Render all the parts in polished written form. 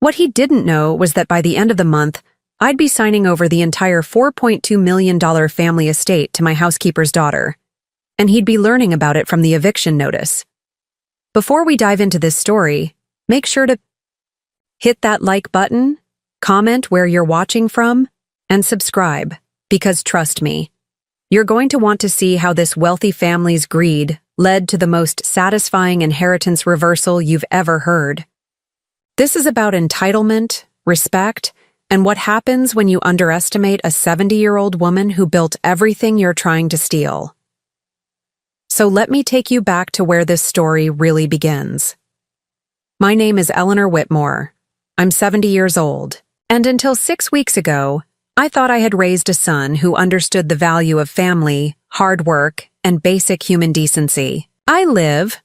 What he didn't know was that by the end of the month, I'd be signing over the entire $4.2 million family estate to my housekeeper's daughter, and he'd be learning about it from the eviction notice. Before we dive into this story, make sure to hit that like button, comment where you're watching from, and subscribe, because trust me, you're going to want to see how this wealthy family's greed led to the most satisfying inheritance reversal you've ever heard. This is about entitlement, respect, and what happens when you underestimate a 70-year-old woman who built everything you're trying to steal. So let me take you back to where this story really begins. My name is Eleanor Whitmore. I'm 70 years old, and until 6 weeks ago, I thought I had raised a son who understood the value of family, hard work, and basic human decency. I lived,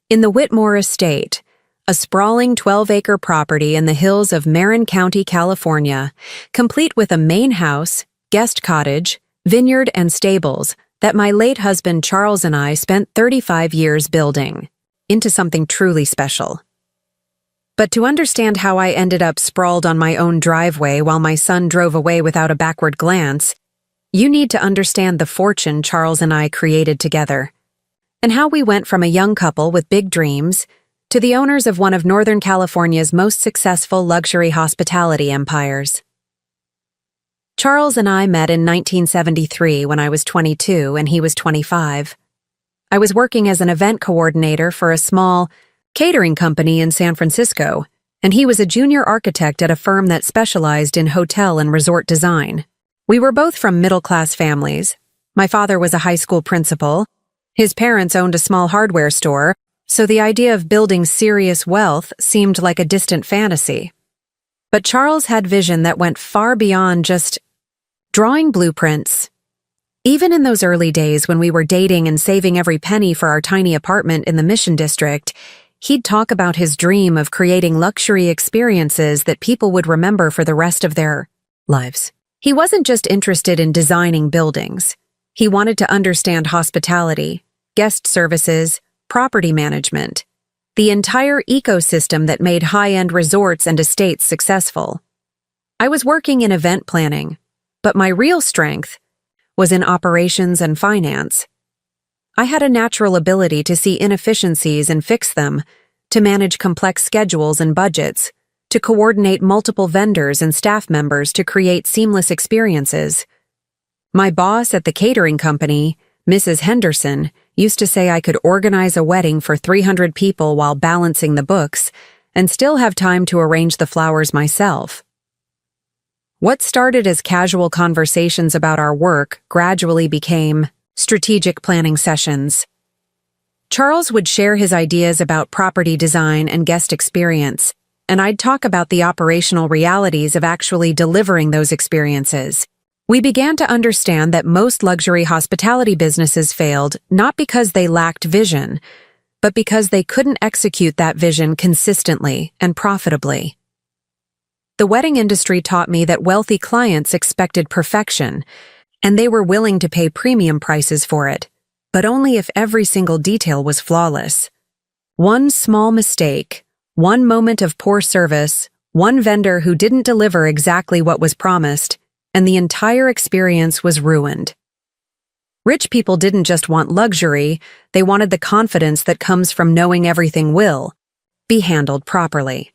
in the Whitmore Estate, a sprawling 12-acre property in the hills of Marin County, California, complete with a main house, guest cottage, vineyard, and stables that my late husband Charles and I spent 35 years building into something truly special. But to understand how I ended up sprawled on my own driveway while my son drove away without a backward glance, you need to understand the fortune Charles and I created together, and how we went from a young couple with big dreams to the owners of one of Northern California's most successful luxury hospitality empires. Charles and I met in 1973 when I was 22 and he was 25. I was working as an event coordinator for a small catering company in San Francisco, and he was a junior architect at a firm that specialized in hotel and resort design. We were both from middle-class families. My father was a high school principal. His parents owned a small hardware store, so the idea of building serious wealth seemed like a distant fantasy. But Charles had vision that went far beyond just drawing blueprints. Even in those early days when we were dating and saving every penny for our tiny apartment in the Mission District, he'd talk about his dream of creating luxury experiences that people would remember for the rest of their lives. He wasn't just interested in designing buildings. He wanted to understand hospitality, guest services, property management, the entire ecosystem that made high-end resorts and estates successful. I was working in event planning, but my real strength was in operations and finance. I had a natural ability to see inefficiencies and fix them, to manage complex schedules and budgets, to coordinate multiple vendors and staff members to create seamless experiences. My boss at the catering company, Mrs. Henderson, used to say I could organize a wedding for 300 people while balancing the books and still have time to arrange the flowers myself. What started as casual conversations about our work gradually became strategic planning sessions. Charles would share his ideas about property design and guest experience, and I'd talk about the operational realities of actually delivering those experiences. We began to understand that most luxury hospitality businesses failed not because they lacked vision, but because they couldn't execute that vision consistently and profitably. The wedding industry taught me that wealthy clients expected perfection, and they were willing to pay premium prices for it, but only if every single detail was flawless. One small mistake, one moment of poor service, one vendor who didn't deliver exactly what was promised, and the entire experience was ruined. Rich people didn't just want luxury, they wanted the confidence that comes from knowing everything will be handled properly.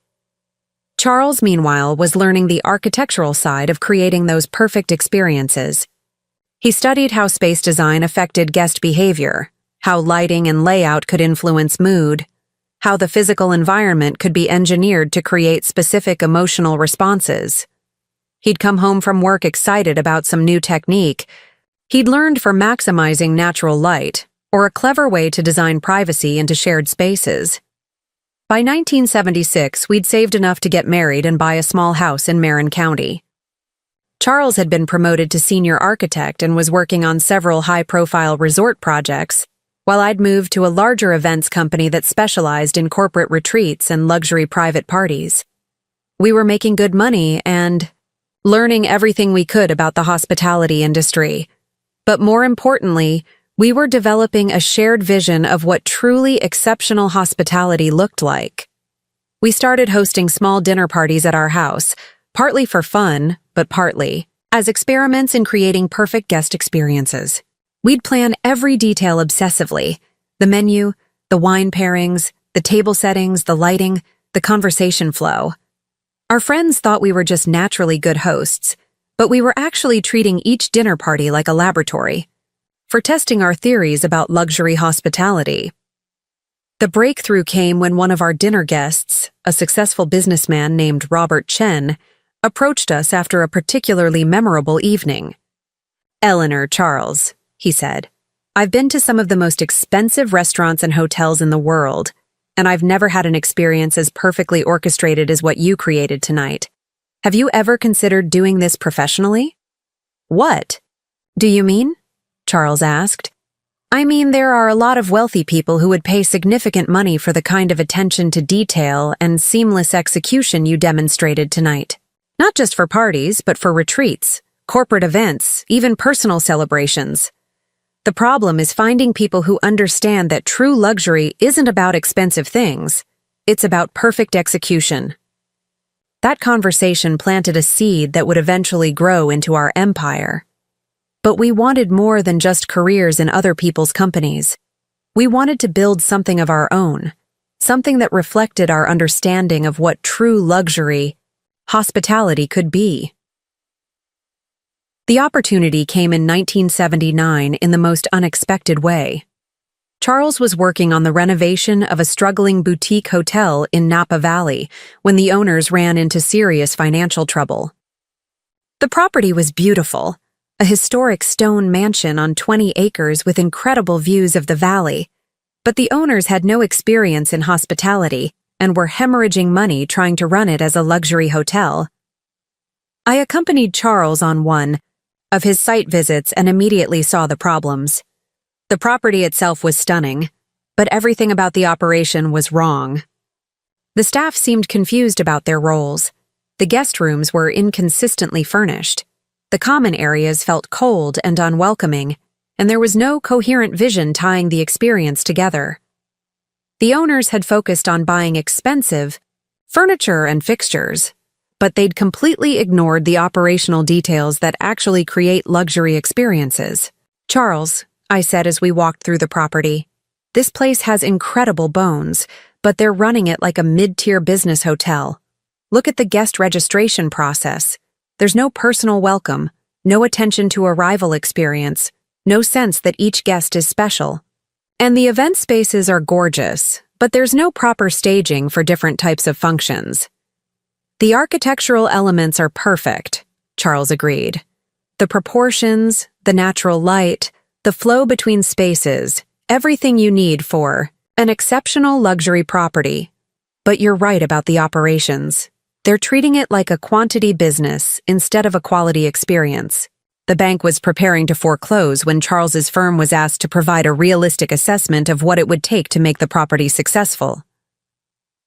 Charles, meanwhile, was learning the architectural side of creating those perfect experiences. He studied how space design affected guest behavior, how lighting and layout could influence mood, how the physical environment could be engineered to create specific emotional responses. He'd come home from work excited about some new technique he'd learned for maximizing natural light, or a clever way to design privacy into shared spaces. By 1976, we'd saved enough to get married and buy a small house in Marin County. Charles had been promoted to senior architect and was working on several high-profile resort projects, while I'd moved to a larger events company that specialized in corporate retreats and luxury private parties. We were making good money and learning everything we could about the hospitality industry. But more importantly, we were developing a shared vision of what truly exceptional hospitality looked like. We started hosting small dinner parties at our house, partly for fun, but partly as experiments in creating perfect guest experiences. We'd plan every detail obsessively: the menu, the wine pairings, the table settings, the lighting, the conversation flow. Our friends thought we were just naturally good hosts, but we were actually treating each dinner party like a laboratory for testing our theories about luxury hospitality. The breakthrough came when one of our dinner guests, a successful businessman named Robert Chen, approached us after a particularly memorable evening. "Eleanor, Charles," he said, "I've been to some of the most expensive restaurants and hotels in the world, and I've never had an experience as perfectly orchestrated as what you created tonight. Have you ever considered doing this professionally?" "What do you mean?" Charles asked. "I mean, there are a lot of wealthy people who would pay significant money for the kind of attention to detail and seamless execution you demonstrated tonight. Not just for parties, but for retreats, corporate events, even personal celebrations. The problem is finding people who understand that true luxury isn't about expensive things. It's about perfect execution." That conversation planted a seed that would eventually grow into our empire. But we wanted more than just careers in other people's companies. We wanted to build something of our own, something that reflected our understanding of what true luxury, hospitality could be. The opportunity came in 1979 in the most unexpected way. Charles was working on the renovation of a struggling boutique hotel in Napa Valley when the owners ran into serious financial trouble. The property was beautiful, a historic stone mansion on 20 acres with incredible views of the valley, but the owners had no experience in hospitality and were hemorrhaging money trying to run it as a luxury hotel. I accompanied Charles on one of his site visits and immediately saw the problems. The property itself was stunning, but everything about the operation was wrong. The staff seemed confused about their roles. The guest rooms were inconsistently furnished. The common areas felt cold and unwelcoming, and there was no coherent vision tying the experience together. The owners had focused on buying expensive furniture and fixtures, but they'd completely ignored the operational details that actually create luxury experiences. "Charles," I said as we walked through the property, "this place has incredible bones, but they're running it like a mid-tier business hotel. Look at the guest registration process. There's no personal welcome, no attention to arrival experience, no sense that each guest is special. And the event spaces are gorgeous, but there's no proper staging for different types of functions." "The architectural elements are perfect," Charles agreed. "The proportions, the natural light, the flow between spaces, everything you need for an exceptional luxury property. But you're right about the operations. They're treating it like a quantity business instead of a quality experience." The bank was preparing to foreclose when Charles's firm was asked to provide a realistic assessment of what it would take to make the property successful.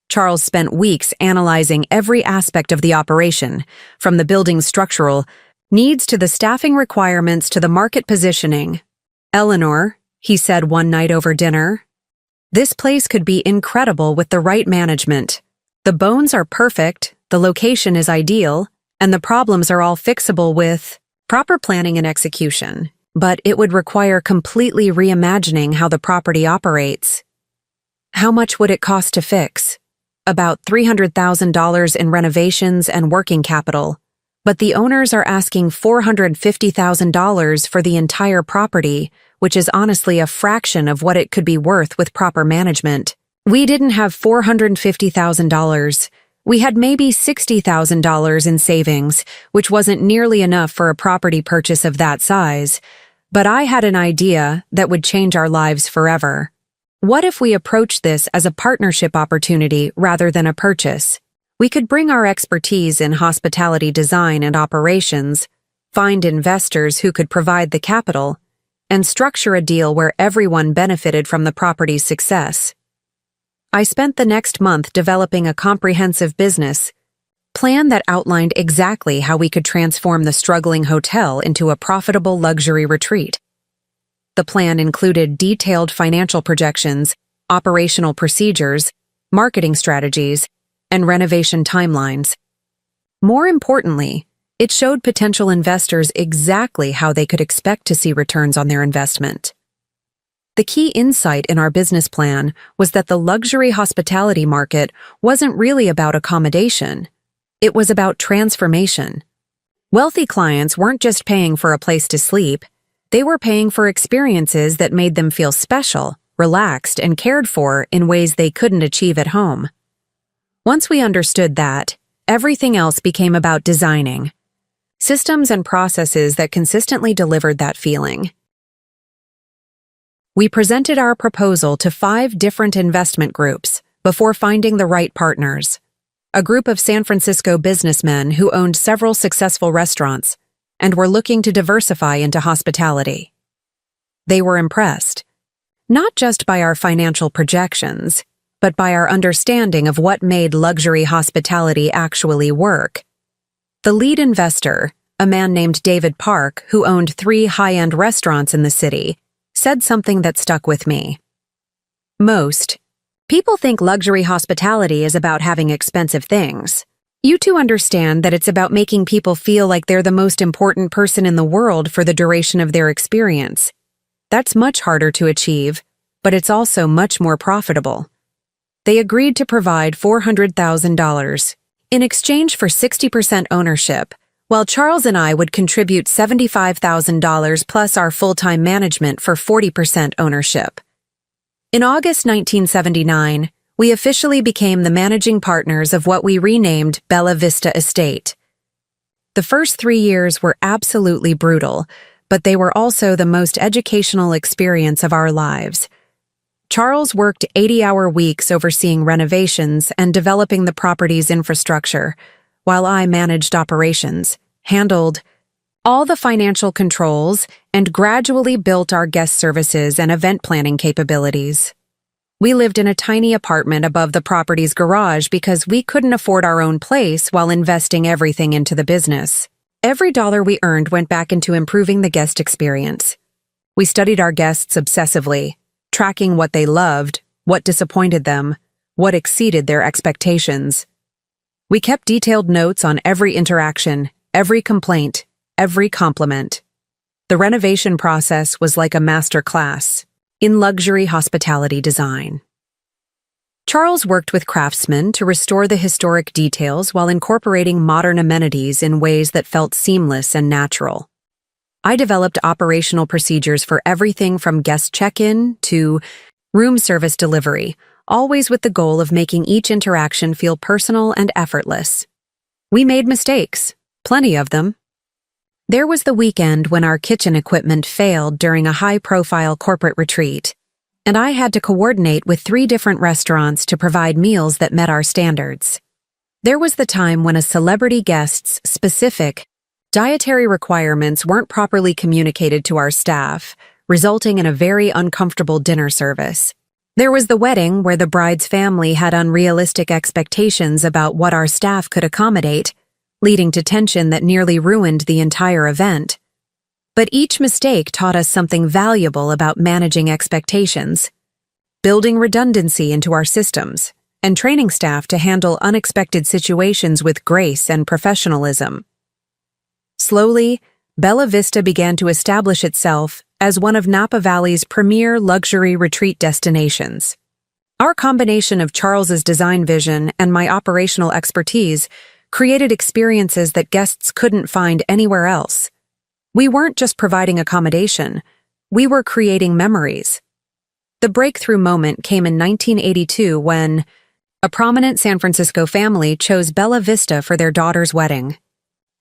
Charles spent weeks analyzing every aspect of the operation, from the building's structural needs to the staffing requirements to the market positioning. "Eleanor," he said one night over dinner, "this place could be incredible with the right management. The bones are perfect, the location is ideal, and the problems are all fixable with proper planning and execution, but it would require completely reimagining how the property operates." "How much would it cost to fix?" "About $300,000 in renovations and working capital, but the owners are asking $450,000 for the entire property, which is honestly a fraction of what it could be worth with proper management. We didn't have $450,000. We had maybe $60,000 in savings, which wasn't nearly enough for a property purchase of that size, but I had an idea that would change our lives forever. What if we approached this as a partnership opportunity rather than a purchase? We could bring our expertise in hospitality design and operations, find investors who could provide the capital, and structure a deal where everyone benefited from the property's success." I spent the next month developing a comprehensive business plan that outlined exactly how we could transform the struggling hotel into a profitable luxury retreat. The plan included detailed financial projections, operational procedures, marketing strategies, and renovation timelines. More importantly, it showed potential investors exactly how they could expect to see returns on their investment. The key insight in our business plan was that the luxury hospitality market wasn't really about accommodation. It was about transformation. Wealthy clients weren't just paying for a place to sleep, they were paying for experiences that made them feel special, relaxed, and cared for in ways they couldn't achieve at home. Once we understood that, everything else became about designing systems and processes that consistently delivered that feeling. We presented our proposal to 5 different investment groups before finding the right partners. A group of San Francisco businessmen who owned several successful restaurants and were looking to diversify into hospitality. They were impressed, not just by our financial projections, but by our understanding of what made luxury hospitality actually work. The lead investor, a man named David Park, who owned 3 high-end restaurants in the city, said something that stuck with me. Most people think luxury hospitality is about having expensive things. You two understand that it's about making people feel like they're the most important person in the world for the duration of their experience. That's much harder to achieve, but it's also much more profitable. They agreed to provide $400,000 in exchange for 60% ownership, while Charles and I would contribute $75,000 plus our full-time management for 40% ownership. In August 1979, we officially became the managing partners of what we renamed Bella Vista Estate. The first 3 years were absolutely brutal, but they were also the most educational experience of our lives. Charles worked 80-hour weeks overseeing renovations and developing the property's infrastructure, while I managed operations, handled all the financial controls, and gradually built our guest services and event planning capabilities. We lived in a tiny apartment above the property's garage because we couldn't afford our own place while investing everything into the business. Every dollar we earned went back into improving the guest experience. We studied our guests obsessively, tracking what they loved, what disappointed them, what exceeded their expectations. We kept detailed notes on every interaction, every complaint, every compliment. The renovation process was like a master class in luxury hospitality design. Charles worked with craftsmen to restore the historic details while incorporating modern amenities in ways that felt seamless and natural. I developed operational procedures for everything from guest check-in to room service delivery, always with the goal of making each interaction feel personal and effortless. We made mistakes, plenty of them. There was the weekend when our kitchen equipment failed during a high-profile corporate retreat, and I had to coordinate with 3 different restaurants to provide meals that met our standards. There was the time when a celebrity guest's specific dietary requirements weren't properly communicated to our staff, resulting in a very uncomfortable dinner service. There was the wedding where the bride's family had unrealistic expectations about what our staff could accommodate, leading to tension that nearly ruined the entire event. But each mistake taught us something valuable about managing expectations, building redundancy into our systems, and training staff to handle unexpected situations with grace and professionalism. Slowly, Bella Vista began to establish itself as one of Napa Valley's premier luxury retreat destinations. Our combination of Charles's design vision and my operational expertise created experiences that guests couldn't find anywhere else. We weren't just providing accommodation, we were creating memories. The breakthrough moment came in 1982 when a prominent San Francisco family chose Bella Vista for their daughter's wedding.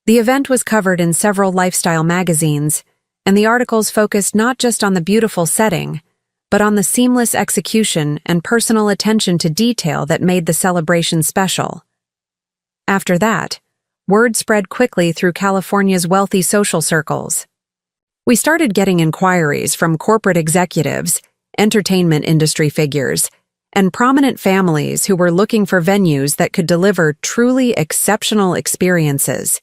The event was covered in several lifestyle magazines, and the articles focused not just on the beautiful setting, but on the seamless execution and personal attention to detail that made the celebration special. After that, word spread quickly through California's wealthy social circles. We started getting inquiries from corporate executives, entertainment industry figures, and prominent families who were looking for venues that could deliver truly exceptional experiences.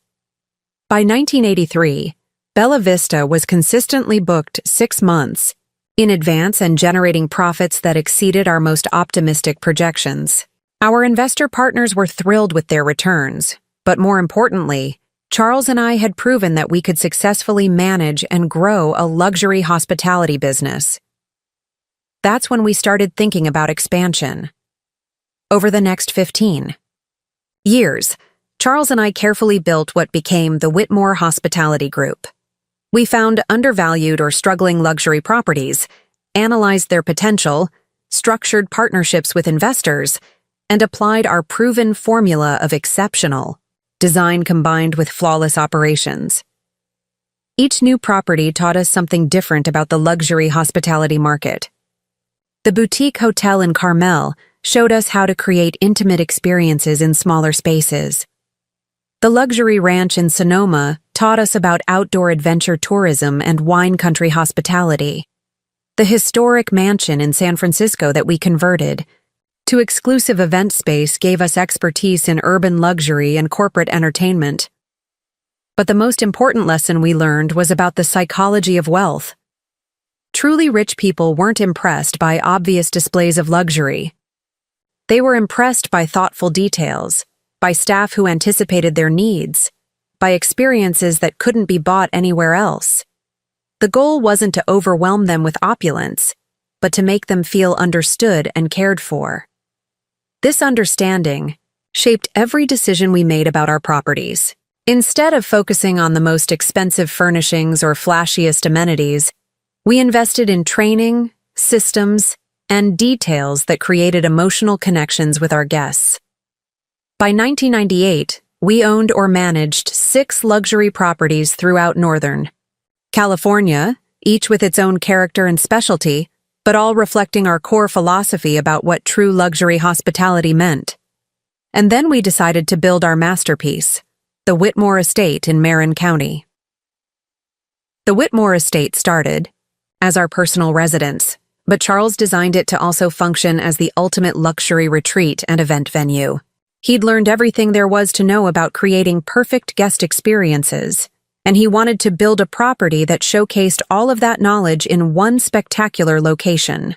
By 1983, Bella Vista was consistently booked 6 months in advance and generating profits that exceeded our most optimistic projections. Our investor partners were thrilled with their returns, but more importantly, Charles and I had proven that we could successfully manage and grow a luxury hospitality business. That's when we started thinking about expansion. Over the next 15 years, Charles and I carefully built what became the Whitmore Hospitality Group. We found undervalued or struggling luxury properties, analyzed their potential, structured partnerships with investors, and applied our proven formula of exceptional design combined with flawless operations. Each new property taught us something different about the luxury hospitality market. The boutique hotel in Carmel showed us how to create intimate experiences in smaller spaces. The luxury ranch in Sonoma taught us about outdoor adventure tourism and wine country hospitality. The historic mansion in San Francisco that we converted to exclusive event space gave us expertise in urban luxury and corporate entertainment. But the most important lesson we learned was about the psychology of wealth. Truly rich people weren't impressed by obvious displays of luxury. They were impressed by thoughtful details, by staff who anticipated their needs, by experiences that couldn't be bought anywhere else. The goal wasn't to overwhelm them with opulence, but to make them feel understood and cared for. This understanding shaped every decision we made about our properties. Instead of focusing on the most expensive furnishings or flashiest amenities, we invested in training, systems, and details that created emotional connections with our guests. By 1998, we owned or managed 6 luxury properties throughout Northern California, each with its own character and specialty, but all reflecting our core philosophy about what true luxury hospitality meant. And then we decided to build our masterpiece, the Whitmore Estate in Marin County. The Whitmore Estate started as our personal residence, but Charles designed it to also function as the ultimate luxury retreat and event venue. He'd learned everything there was to know about creating perfect guest experiences, and he wanted to build a property that showcased all of that knowledge in one spectacular location.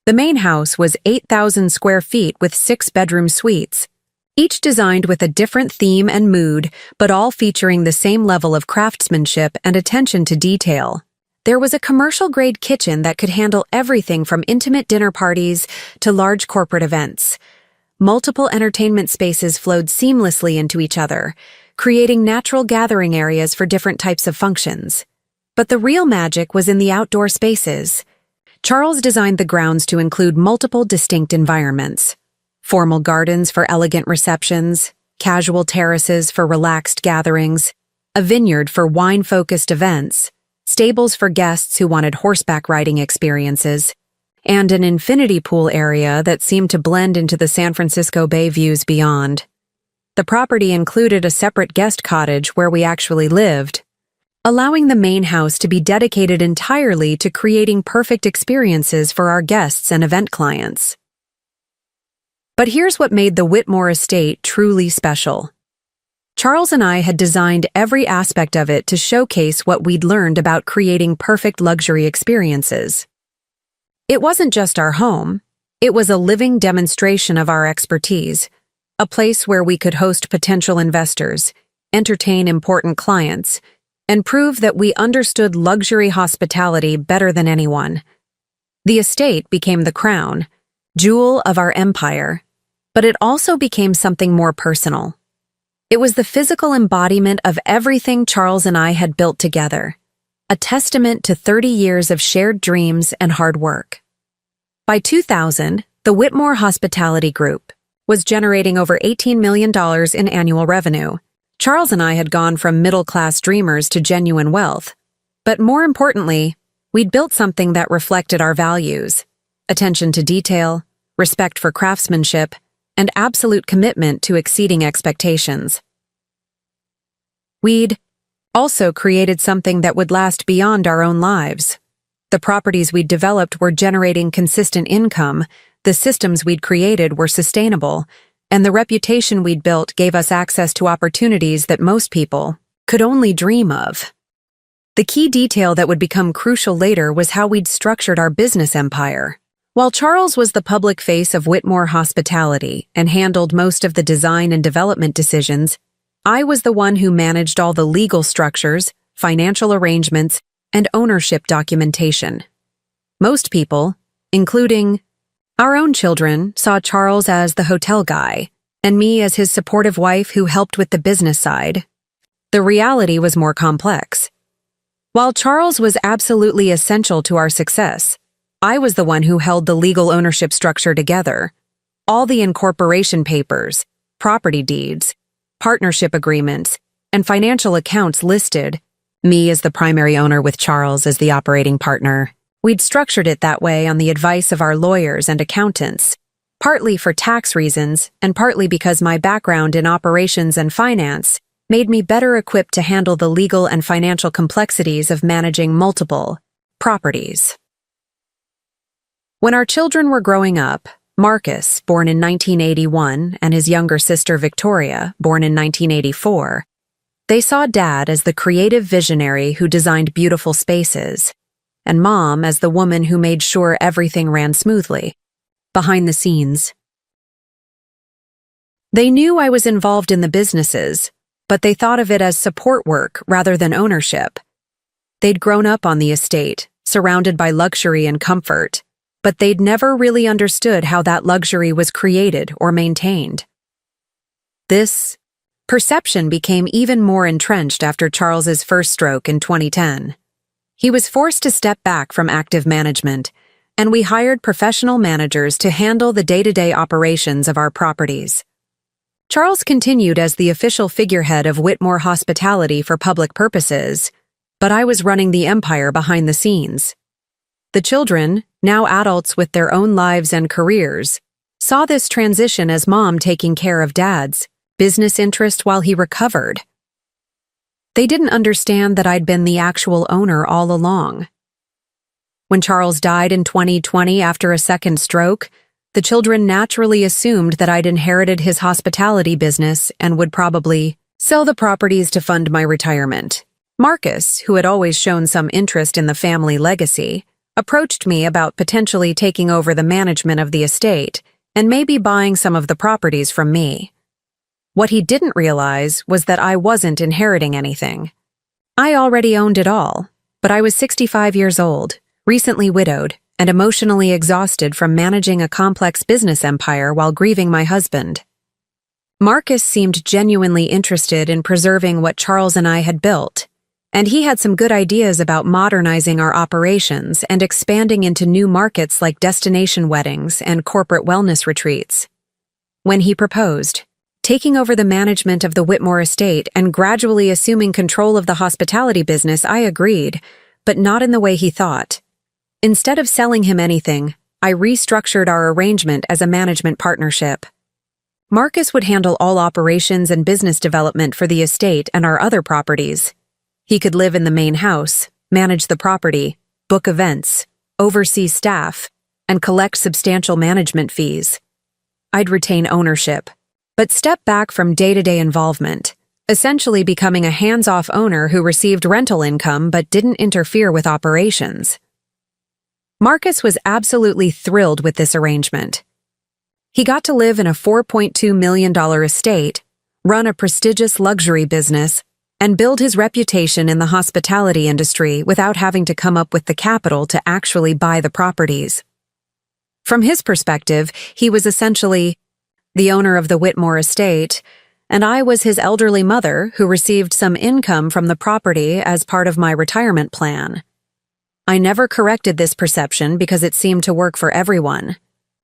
The main house was 8,000 square feet with 6-bedroom suites, each designed with a different theme and mood, but all featuring the same level of craftsmanship and attention to detail. There was a commercial-grade kitchen that could handle everything from intimate dinner parties to large corporate events. Multiple entertainment spaces flowed seamlessly into each other, creating natural gathering areas for different types of functions. But the real magic was in the outdoor spaces. Charles designed the grounds to include multiple distinct environments: formal gardens for elegant receptions, casual terraces for relaxed gatherings, a vineyard for wine-focused events, stables for guests who wanted horseback riding experiences, and an infinity pool area that seemed to blend into the San Francisco Bay views beyond. The property included a separate guest cottage where we actually lived, allowing the main house to be dedicated entirely to creating perfect experiences for our guests and event clients. But here's what made the Whitmore Estate truly special. Charles and I had designed every aspect of it to showcase what we'd learned about creating perfect luxury experiences. It wasn't just our home, it was a living demonstration of our expertise, a place where we could host potential investors, entertain important clients, and prove that we understood luxury hospitality better than anyone. The estate became the crown, jewel of our empire, but it also became something more personal. It was the physical embodiment of everything Charles and I had built together, a testament to 30 years of shared dreams and hard work. By 2000, the Whitmore Hospitality Group was generating over $18 million in annual revenue. Charles and I had gone from middle-class dreamers to genuine wealth. But more importantly, we'd built something that reflected our values: attention to detail, respect for craftsmanship, and absolute commitment to exceeding expectations. We'd also created something that would last beyond our own lives. The properties we'd developed were generating consistent income, the systems we'd created were sustainable, and the reputation we'd built gave us access to opportunities that most people could only dream of. The key detail that would become crucial later was how we'd structured our business empire. While Charles was the public face of Whitmore Hospitality and handled most of the design and development decisions, I was the one who managed all the legal structures, financial arrangements, and ownership documentation. Most people, including our own children, saw Charles as the hotel guy, and me as his supportive wife who helped with the business side. The reality was more complex. While Charles was absolutely essential to our success, I was the one who held the legal ownership structure together. All the incorporation papers, property deeds, partnership agreements, and financial accounts listed me as the primary owner with Charles as the operating partner. We'd structured it that way on the advice of our lawyers and accountants, partly for tax reasons and partly because my background in operations and finance made me better equipped to handle the legal and financial complexities of managing multiple properties. When our children were growing up, Marcus, born in 1981, and his younger sister Victoria, born in 1984, they saw Dad as the creative visionary who designed beautiful spaces, and Mom as the woman who made sure everything ran smoothly, behind the scenes. They knew I was involved in the businesses, but they thought of it as support work rather than ownership. They'd grown up on the estate, surrounded by luxury and comfort, but they'd never really understood how that luxury was created or maintained. This perception became even more entrenched after Charles's first stroke in 2010. He was forced to step back from active management, and we hired professional managers to handle the day-to-day operations of our properties. Charles continued as the official figurehead of Whitmore Hospitality for public purposes, but I was running the empire behind the scenes. The children, now adults with their own lives and careers, saw this transition as Mom taking care of Dad's business interest while he recovered. They didn't understand that I'd been the actual owner all along. When Charles died in 2020 after a second stroke, the children naturally assumed that I'd inherited his hospitality business and would probably sell the properties to fund my retirement. Marcus, who had always shown some interest in the family legacy, approached me about potentially taking over the management of the estate and maybe buying some of the properties from me. What he didn't realize was that I wasn't inheriting anything. I already owned it all, but I was 65 years old, recently widowed, and emotionally exhausted from managing a complex business empire while grieving my husband. Marcus seemed genuinely interested in preserving what Charles and I had built, and he had some good ideas about modernizing our operations and expanding into new markets like destination weddings and corporate wellness retreats. When he proposed taking over the management of the Whitmore estate and gradually assuming control of the hospitality business, I agreed, but not in the way he thought. Instead of selling him anything, I restructured our arrangement as a management partnership. Marcus would handle all operations and business development for the estate and our other properties. He could live in the main house, manage the property, book events, oversee staff, and collect substantial management fees. I'd retain ownership, but step back from day-to-day involvement, essentially becoming a hands-off owner who received rental income but didn't interfere with operations. Marcus was absolutely thrilled with this arrangement. He got to live in a $4.2 million estate, run a prestigious luxury business, and build his reputation in the hospitality industry without having to come up with the capital to actually buy the properties. From his perspective, he was essentially the owner of the Whitmore estate, and I was his elderly mother who received some income from the property as part of my retirement plan. I never corrected this perception because it seemed to work for everyone.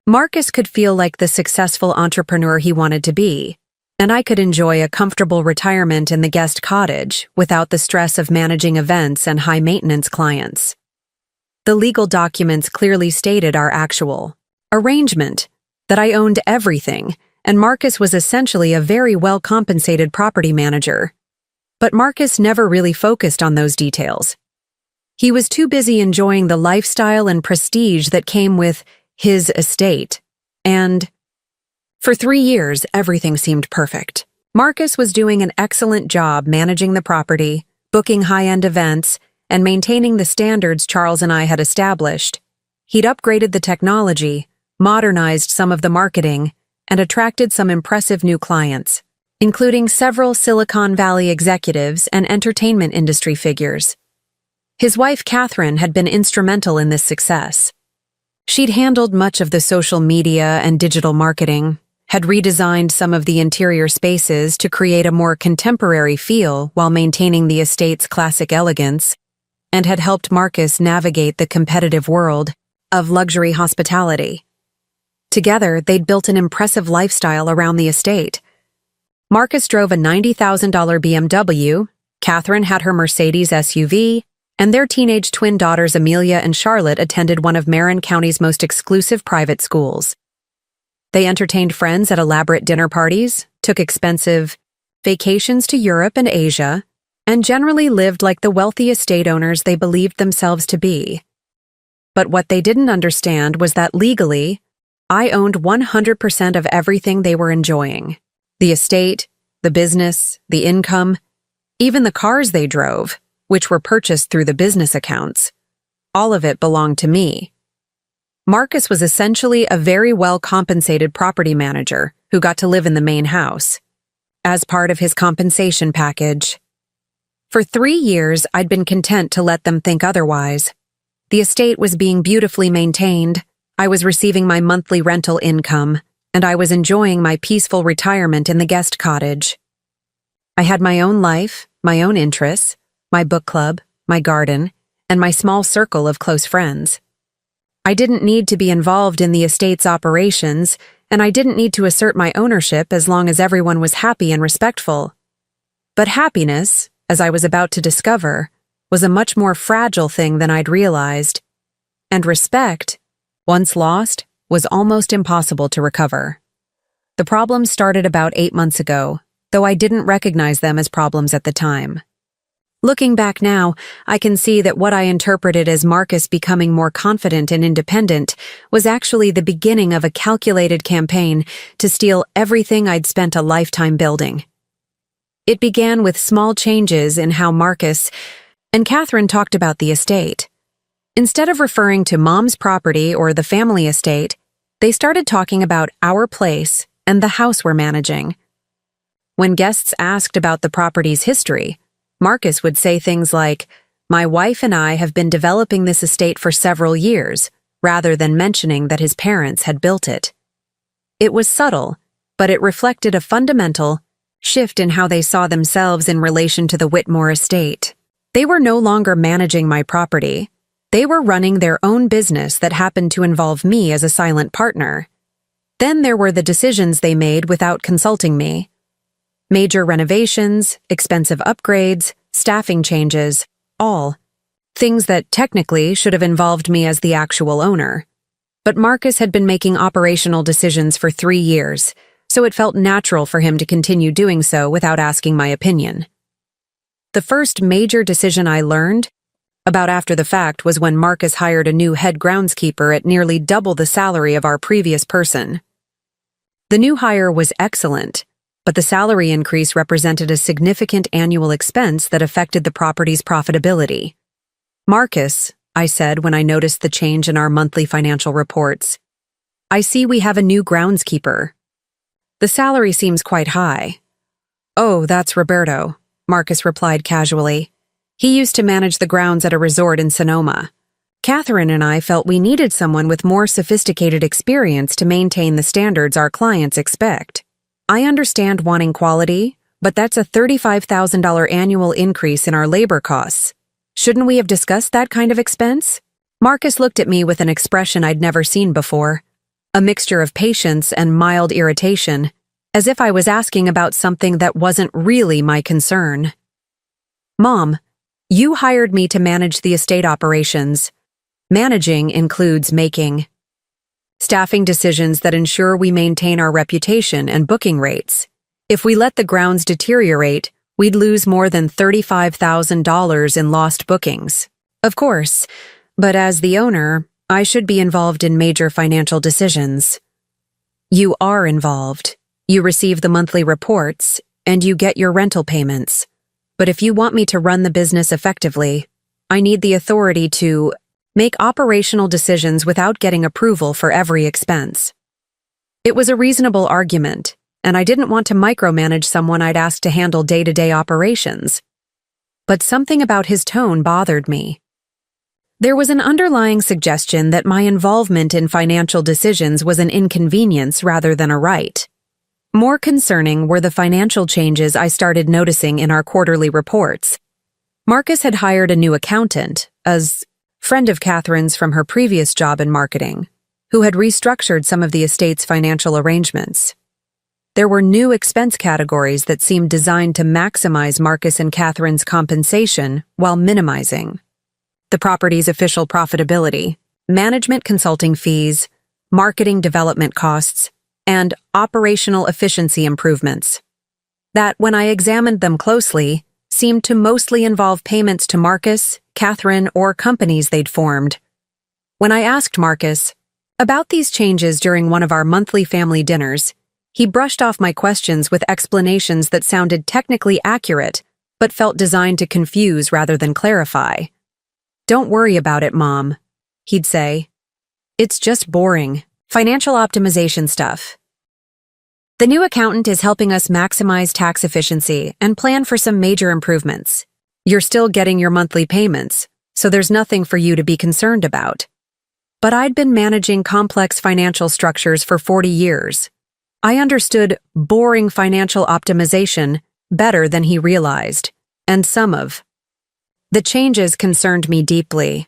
Marcus could feel like the successful entrepreneur he wanted to be, and I could enjoy a comfortable retirement in the guest cottage without the stress of managing events and high-maintenance clients. The legal documents clearly stated our actual arrangement, that I owned everything, and Marcus was essentially a very well-compensated property manager. But Marcus never really focused on those details. He was too busy enjoying the lifestyle and prestige that came with his estate, and for 3 years, everything seemed perfect. Marcus was doing an excellent job managing the property, booking high-end events, and maintaining the standards Charles and I had established. He'd upgraded the technology, modernized some of the marketing, and attracted some impressive new clients, including several Silicon Valley executives and entertainment industry figures. His wife, Catherine, had been instrumental in this success. She'd handled much of the social media and digital marketing, had redesigned some of the interior spaces to create a more contemporary feel while maintaining the estate's classic elegance, and had helped Marcus navigate the competitive world of luxury hospitality. Together, they'd built an impressive lifestyle around the estate. Marcus drove a $90,000 BMW, Catherine had her Mercedes SUV, and their teenage twin daughters Amelia and Charlotte attended one of Marin County's most exclusive private schools. They entertained friends at elaborate dinner parties, took expensive vacations to Europe and Asia, and generally lived like the wealthy estate owners they believed themselves to be. But what they didn't understand was that legally, I owned 100% of everything they were enjoying. The estate, the business, the income, even the cars they drove, which were purchased through the business accounts. All of it belonged to me. Marcus was essentially a very well-compensated property manager who got to live in the main house, as part of his compensation package. For 3 years, I'd been content to let them think otherwise. The estate was being beautifully maintained, I was receiving my monthly rental income, and I was enjoying my peaceful retirement in the guest cottage. I had my own life, my own interests, my book club, my garden, and my small circle of close friends. I didn't need to be involved in the estate's operations, and I didn't need to assert my ownership as long as everyone was happy and respectful. But happiness, as I was about to discover, was a much more fragile thing than I'd realized, and respect, once lost, was almost impossible to recover. The problems started about 8 months ago, though I didn't recognize them as problems at the time. Looking back now, I can see that what I interpreted as Marcus becoming more confident and independent was actually the beginning of a calculated campaign to steal everything I'd spent a lifetime building. It began with small changes in how Marcus and Catherine talked about the estate. Instead of referring to Mom's property or the family estate, they started talking about our place and the house we're managing. When guests asked about the property's history, Marcus would say things like, "My wife and I have been developing this estate for several years," rather than mentioning that his parents had built it. It was subtle, but it reflected a fundamental shift in how they saw themselves in relation to the Whitmore estate. They were no longer managing my property. They were running their own business that happened to involve me as a silent partner. Then there were the decisions they made without consulting me. Major renovations, expensive upgrades, staffing changes, all things that technically should have involved me as the actual owner. But Marcus had been making operational decisions for 3 years, so it felt natural for him to continue doing so without asking my opinion. The first major decision I learned about after the fact was when Marcus hired a new head groundskeeper at nearly double the salary of our previous person. The new hire was excellent, but the salary increase represented a significant annual expense that affected the property's profitability. "Marcus," I said when I noticed the change in our monthly financial reports, "I see we have a new groundskeeper. The salary seems quite high." "Oh, that's Roberto," Marcus replied casually. "He used to manage the grounds at a resort in Sonoma. Catherine and I felt we needed someone with more sophisticated experience to maintain the standards our clients expect. I understand wanting quality, but that's a $35,000 annual increase in our labor costs. Shouldn't we have discussed that kind of expense?" Marcus looked at me with an expression I'd never seen before, a mixture of patience and mild irritation, as if I was asking about something that wasn't really my concern. "Mom, you hired me to manage the estate operations. Managing includes making staffing decisions that ensure we maintain our reputation and booking rates. If we let the grounds deteriorate, we'd lose more than $35,000 in lost bookings. Of course, but as the owner, I should be involved in major financial decisions." "You are involved. You receive the monthly reports, and you get your rental payments. But if you want me to run the business effectively, I need the authority to make operational decisions without getting approval for every expense. It was a reasonable argument, and I didn't want to micromanage someone I'd asked to handle day-to-day operations. But something about his tone bothered me. There was an underlying suggestion that my involvement in financial decisions was an inconvenience rather than a right. More concerning were the financial changes I started noticing in our quarterly reports. Marcus had hired a new accountant, a friend of Catherine's from her previous job in marketing, who had restructured some of the estate's financial arrangements. There were new expense categories that seemed designed to maximize Marcus and Catherine's compensation while minimizing the property's official profitability, management consulting fees, marketing development costs, and operational efficiency improvements. That, when I examined them closely, seemed to mostly involve payments to Marcus, Catherine, or companies they'd formed. When I asked Marcus about these changes during one of our monthly family dinners, he brushed off my questions with explanations that sounded technically accurate, but felt designed to confuse rather than clarify. "Don't worry about it, Mom," he'd say. "It's just boring. Financial optimization stuff. The new accountant is helping us maximize tax efficiency and plan for some major improvements. You're still getting your monthly payments, so there's nothing for you to be concerned about." But I'd been managing complex financial structures for 40 years. I understood boring financial optimization better than he realized, and some of the changes concerned me deeply.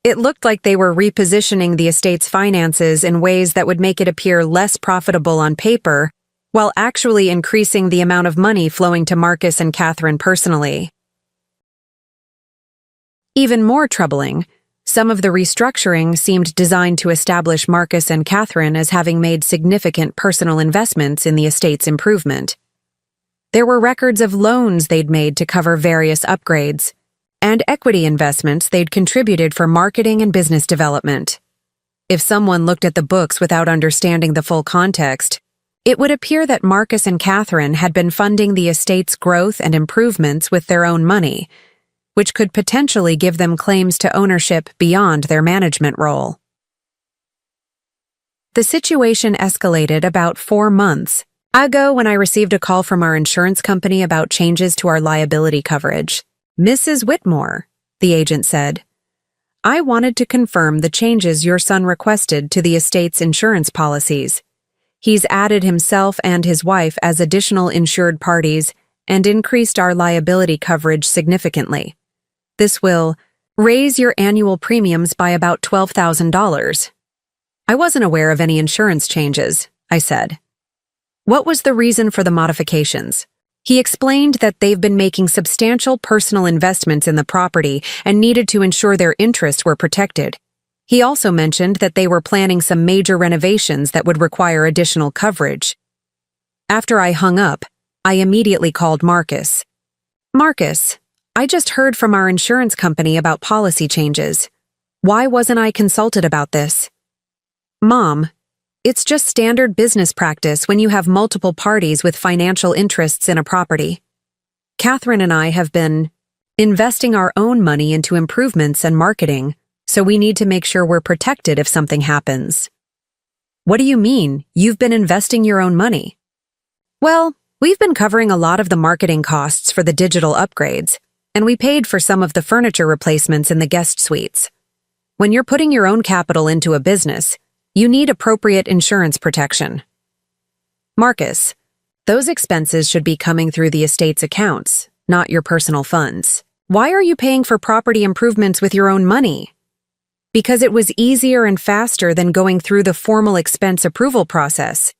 It looked like they were repositioning the estate's finances in ways that would make it appear less profitable on paper, while actually increasing the amount of money flowing to Marcus and Catherine personally. Even more troubling, some of the restructuring seemed designed to establish Marcus and Catherine as having made significant personal investments in the estate's improvement. There were records of loans they'd made to cover various upgrades, and equity investments they'd contributed for marketing and business development. If someone looked at the books without understanding the full context, it would appear that Marcus and Catherine had been funding the estate's growth and improvements with their own money, which could potentially give them claims to ownership beyond their management role. The situation escalated about 4 months ago when I received a call from our insurance company about changes to our liability coverage. "Mrs. Whitmore," the agent said, "I wanted to confirm the changes your son requested to the estate's insurance policies. He's added himself and his wife as additional insured parties and increased our liability coverage significantly. This will raise your annual premiums by about $12,000. "I wasn't aware of any insurance changes," I said. "What was the reason for the modifications?" He explained that they've been making substantial personal investments in the property and needed to ensure their interests were protected. He also mentioned that they were planning some major renovations that would require additional coverage. After I hung up, I immediately called Marcus. "Marcus, I just heard from our insurance company about policy changes. Why wasn't I consulted about this?" "Mom, it's just standard business practice when you have multiple parties with financial interests in a property. Catherine and I have been investing our own money into improvements and marketing, so we need to make sure we're protected if something happens." "What do you mean, you've been investing your own money?" "Well, we've been covering a lot of the marketing costs for the digital upgrades, and we paid for some of the furniture replacements in the guest suites. When you're putting your own capital into a business, you need appropriate insurance protection." "Marcus, those expenses should be coming through the estate's accounts, not your personal funds. Why are you paying for property improvements with your own money?" "Because it was easier and faster than going through the formal expense approval process.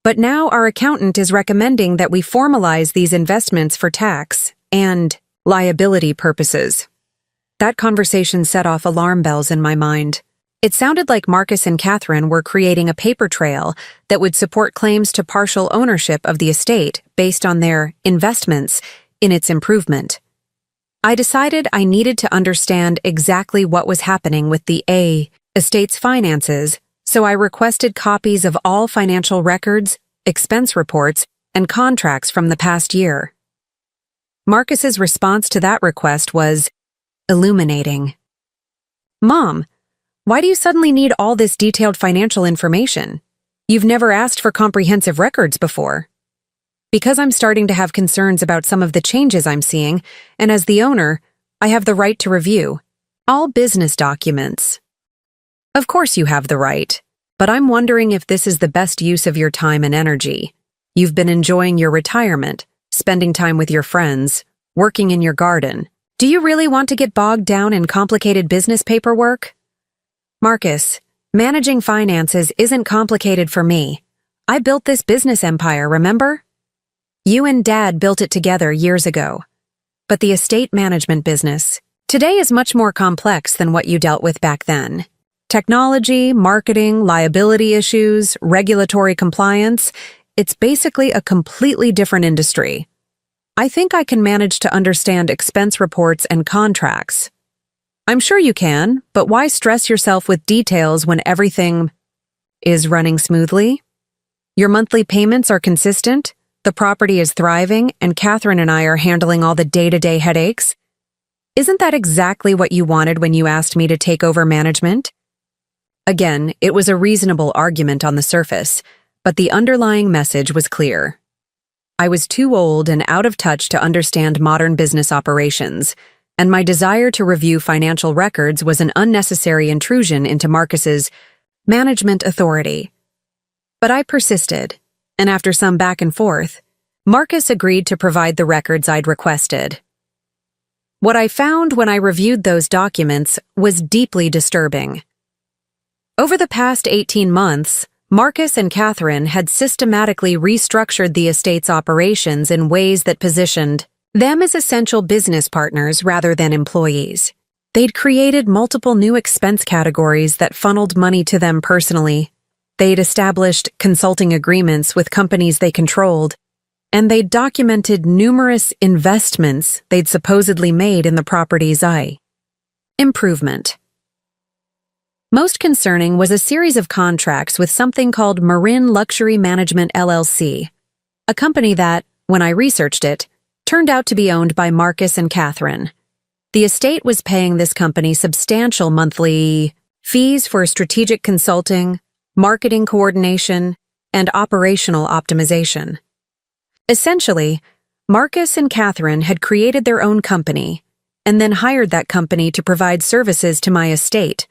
But now our accountant is recommending that we formalize these investments for tax and liability purposes." That conversation set off alarm bells in my mind. It sounded like Marcus and Catherine were creating a paper trail that would support claims to partial ownership of the estate based on their investments in its improvement. I decided I needed to understand exactly what was happening with the estate's finances, so I requested copies of all financial records, expense reports, and contracts from the past year. Marcus's response to that request was illuminating. "Mom, Why do you suddenly need all this detailed financial information? You've never asked for comprehensive records before. Because I'm starting to have concerns about some of the changes I'm seeing, and as the owner, I have the right to review all business documents. Of course you have the right, but I'm wondering if this is the best use of your time and energy. You've been enjoying your retirement, spending time with your friends, working in your garden. Do you really want to get bogged down in complicated business paperwork? Marcus, managing finances isn't complicated for me. I built this business empire, remember? You and Dad built it together years ago. But the estate management business today is much more complex than what you dealt with back then. Technology, marketing, liability issues, regulatory compliance, it's basically a completely different industry. I think I can manage to understand expense reports and contracts. I'm sure you can, but why stress yourself with details when everything is running smoothly? Your monthly payments are consistent, the property is thriving, and Catherine and I are handling all the day-to-day headaches. Isn't that exactly what you wanted when you asked me to take over management? Again, it was a reasonable argument on the surface, but the underlying message was clear. I was too old and out of touch to understand modern business operations, and my desire to review financial records was an unnecessary intrusion into Marcus's management authority. But I persisted, and after some back and forth, Marcus agreed to provide the records I'd requested. What I found when I reviewed those documents was deeply disturbing. Over the past 18 months, Marcus and Catherine had systematically restructured the estate's operations in ways that positioned them as essential business partners rather than employees. They'd created multiple new expense categories that funneled money to them personally. They'd established consulting agreements with companies they controlled, and they'd documented numerous investments they'd supposedly made in the property's improvement. Most concerning was a series of contracts with something called Marin Luxury Management LLC, a company that, when I researched it, turned out to be owned by Marcus and Catherine. The estate was paying this company substantial monthly fees for strategic consulting, marketing coordination, and operational optimization. Essentially, Marcus and Catherine had created their own company and then hired that company to provide services to my estate,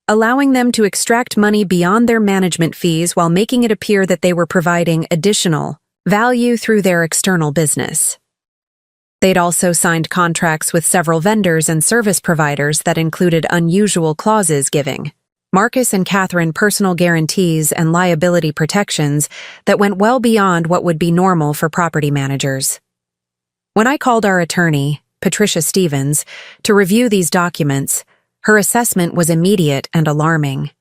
allowing them to extract money beyond their management fees while making it appear that they were providing additional value through their external business. They'd also signed contracts with several vendors and service providers that included unusual clauses giving Marcus and Catherine personal guarantees and liability protections that went well beyond what would be normal for property managers. When I called our attorney, Patricia Stevens, to review these documents, her assessment was immediate and alarming.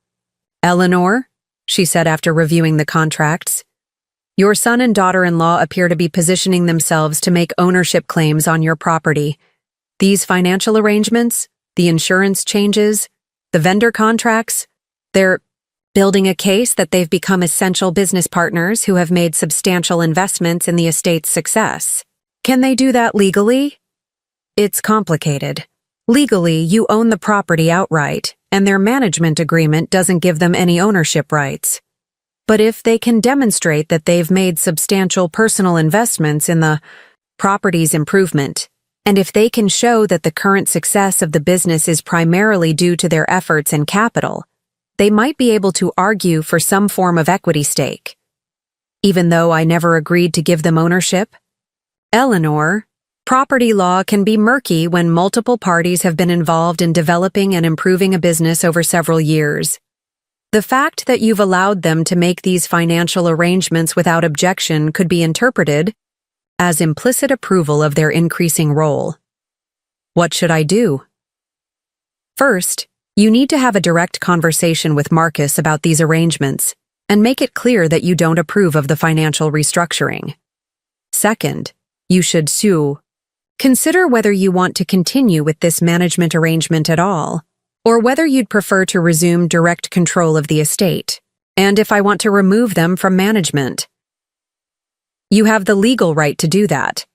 "Eleanor," she said after reviewing the contracts, "your son and daughter-in-law appear to be positioning themselves to make ownership claims on your property. These financial arrangements, the insurance changes, the vendor contracts, they're building a case that they've become essential business partners who have made substantial investments in the estate's success. Can they do that legally? It's complicated. Legally, you own the property outright, and their management agreement doesn't give them any ownership rights. But if they can demonstrate that they've made substantial personal investments in the property's improvement, and if they can show that the current success of the business is primarily due to their efforts and capital, they might be able to argue for some form of equity stake. Even though I never agreed to give them ownership? Eleanor, property law can be murky when multiple parties have been involved in developing and improving a business over several years. The fact that you've allowed them to make these financial arrangements without objection could be interpreted as implicit approval of their increasing role. What should I do? First, you need to have a direct conversation with Marcus about these arrangements and make it clear that you don't approve of the financial restructuring. Second, you should consider whether you want to continue with this management arrangement at all, or whether you'd prefer to resume direct control of the estate, and if I want to remove them from management. You have the legal right to do that,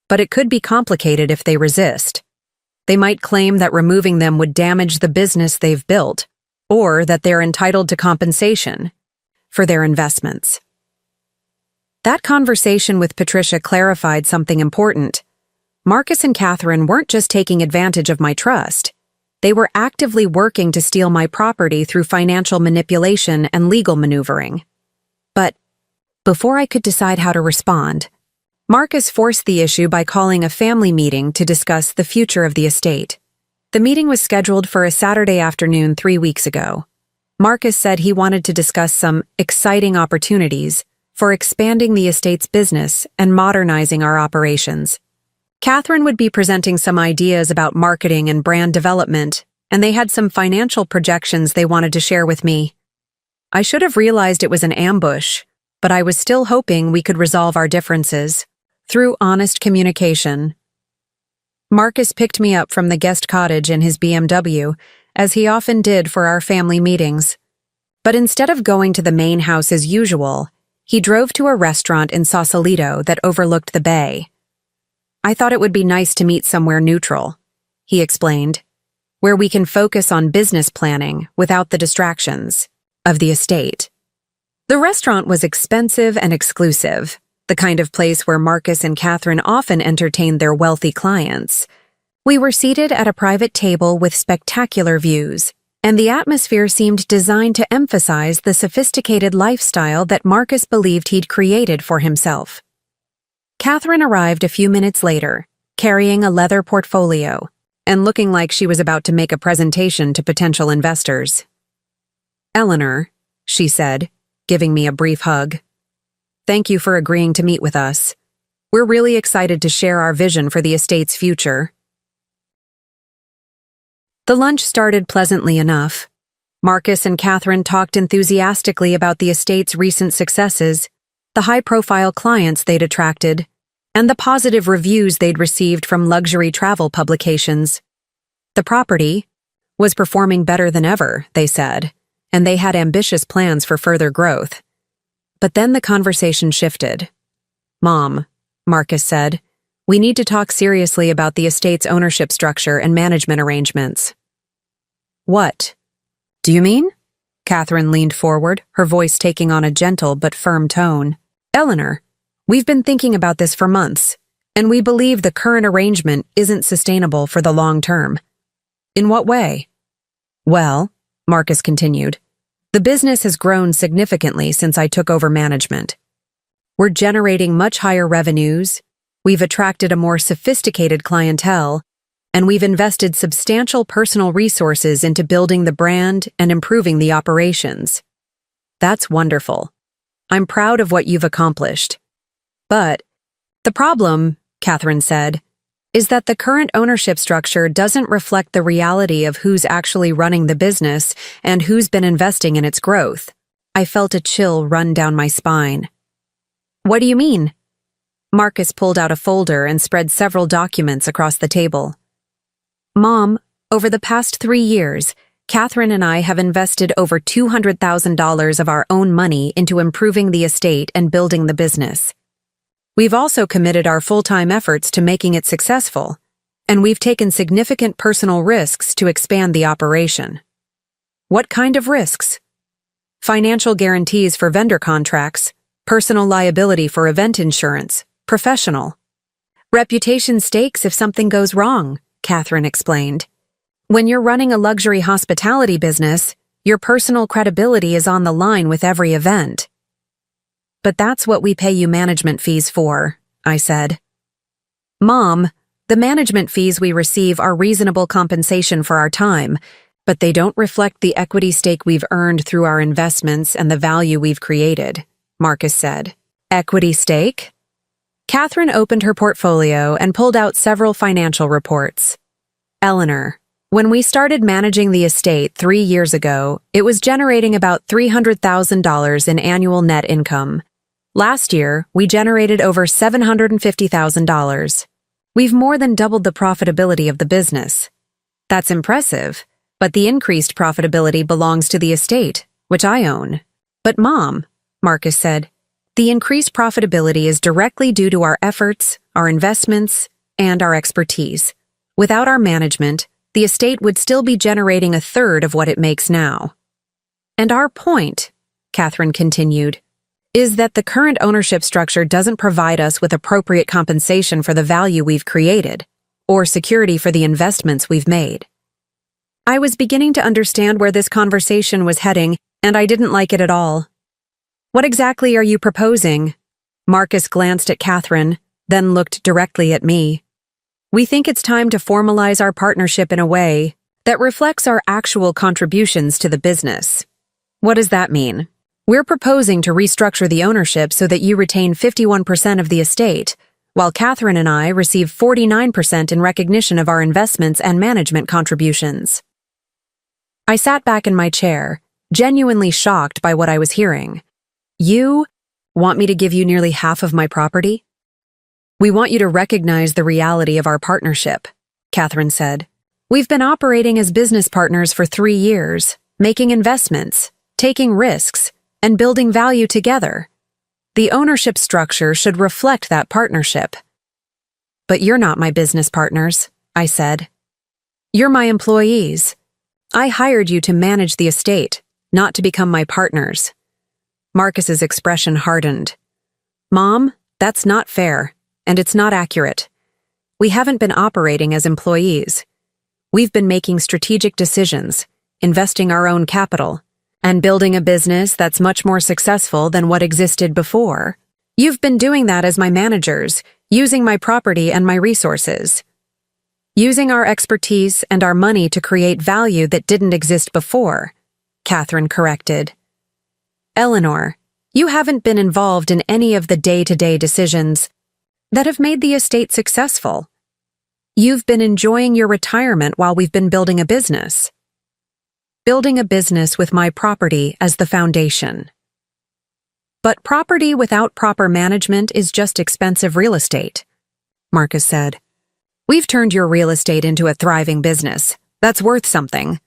but it could be complicated if they resist. They might claim that removing them would damage the business they've built, or that they're entitled to compensation for their investments. That conversation with Patricia clarified something important. Marcus and Catherine weren't just taking advantage of my trust. They were actively working to steal my property through financial manipulation and legal maneuvering. But before I could decide how to respond, Marcus forced the issue by calling a family meeting to discuss the future of the estate. The meeting was scheduled for a Saturday afternoon 3 weeks ago. Marcus said he wanted to discuss some exciting opportunities for expanding the estate's business and modernizing our operations. Catherine would be presenting some ideas about marketing and brand development, and they had some financial projections they wanted to share with me. I should have realized it was an ambush, but I was still hoping we could resolve our differences through honest communication. Marcus picked me up from the guest cottage in his BMW, as he often did for our family meetings. But instead of going to the main house as usual, he drove to a restaurant in Sausalito that overlooked the bay. I thought it would be nice to meet somewhere neutral, he explained, where we can focus on business planning without the distractions of the estate. The restaurant was expensive and exclusive, the kind of place where Marcus and Catherine often entertained their wealthy clients. We were seated at a private table with spectacular views, and the atmosphere seemed designed to emphasize the sophisticated lifestyle that Marcus believed he'd created for himself. Catherine arrived a few minutes later, carrying a leather portfolio, and looking like she was about to make a presentation to potential investors. "Eleanor," she said, giving me a brief hug. "Thank you for agreeing to meet with us. We're really excited to share our vision for the estate's future." The lunch started pleasantly enough. Marcus and Catherine talked enthusiastically about the estate's recent successes, the high-profile clients they'd attracted, and the positive reviews they'd received from luxury travel publications. The property was performing better than ever, they said, and they had ambitious plans for further growth. But then the conversation shifted. "Mom," Marcus said, "we need to talk seriously about the estate's ownership structure and management arrangements." "What do you mean?" Catherine leaned forward, her voice taking on a gentle but firm tone. "Eleanor, we've been thinking about this for months, and we believe the current arrangement isn't sustainable for the long term." "In what way?" "Well," Marcus continued, "the business has grown significantly since I took over management. We're generating much higher revenues, we've attracted a more sophisticated clientele, and we've invested substantial personal resources into building the brand and improving the operations. That's wonderful. I'm proud of what you've accomplished. But the problem," Catherine said, "is that the current ownership structure doesn't reflect the reality of who's actually running the business and who's been investing in its growth." I felt a chill run down my spine. "What do you mean?" Marcus pulled out a folder and spread several documents across the table. "Mom, over the past 3 years, Catherine and I have invested over $200,000 of our own money into improving the estate and building the business. We've also committed our full-time efforts to making it successful, and we've taken significant personal risks to expand the operation." "What kind of risks?" "Financial guarantees for vendor contracts, personal liability for event insurance, professional. Reputation stakes if something goes wrong," Catherine explained. "When you're running a luxury hospitality business, your personal credibility is on the line with every event." "But that's what we pay you management fees for," I said. "Mom, the management fees we receive are reasonable compensation for our time, but they don't reflect the equity stake we've earned through our investments and the value we've created," Marcus said. "Equity stake?" Catherine opened her portfolio and pulled out several financial reports. "Eleanor, when we started managing the estate 3 years ago, it was generating about $300,000 in annual net income. Last year, we generated over $750,000. We've more than doubled the profitability of the business. That's impressive, but the increased profitability belongs to the estate, which I own." "But Mom," Marcus said, "the increased profitability is directly due to our efforts, our investments, and our expertise. Without our management, the estate would still be generating a third of what it makes now." And our point, Catherine continued, is that the current ownership structure doesn't provide us with appropriate compensation for the value we've created, or security for the investments we've made. I was beginning to understand where this conversation was heading, and I didn't like it at all. What exactly are you proposing? Marcus glanced at Catherine, then looked directly at me. We think it's time to formalize our partnership in a way that reflects our actual contributions to the business. What does that mean? We're proposing to restructure the ownership so that you retain 51% of the estate, while Catherine and I receive 49% in recognition of our investments and management contributions. I sat back in my chair, genuinely shocked by what I was hearing. You want me to give you nearly half of my property? We want you to recognize the reality of our partnership, Catherine said. We've been operating as business partners for 3 years, making investments, taking risks, and building value together. The ownership structure should reflect that partnership. But you're not my business partners, I said. You're my employees. I hired you to manage the estate, not to become my partners. Marcus's expression hardened. Mom, that's not fair, and it's not accurate. We haven't been operating as employees. We've been making strategic decisions, investing our own capital, and building a business that's much more successful than what existed before. You've been doing that as my managers, using my property and my resources. Using our expertise and our money to create value that didn't exist before, Catherine corrected. Eleanor, you haven't been involved in any of the day-to-day decisions that have made the estate successful. You've been enjoying your retirement while we've been building a business. Building a business with my property as the foundation. But property without proper management is just expensive real estate, Marcus said. We've turned your real estate into a thriving business. That's worth something.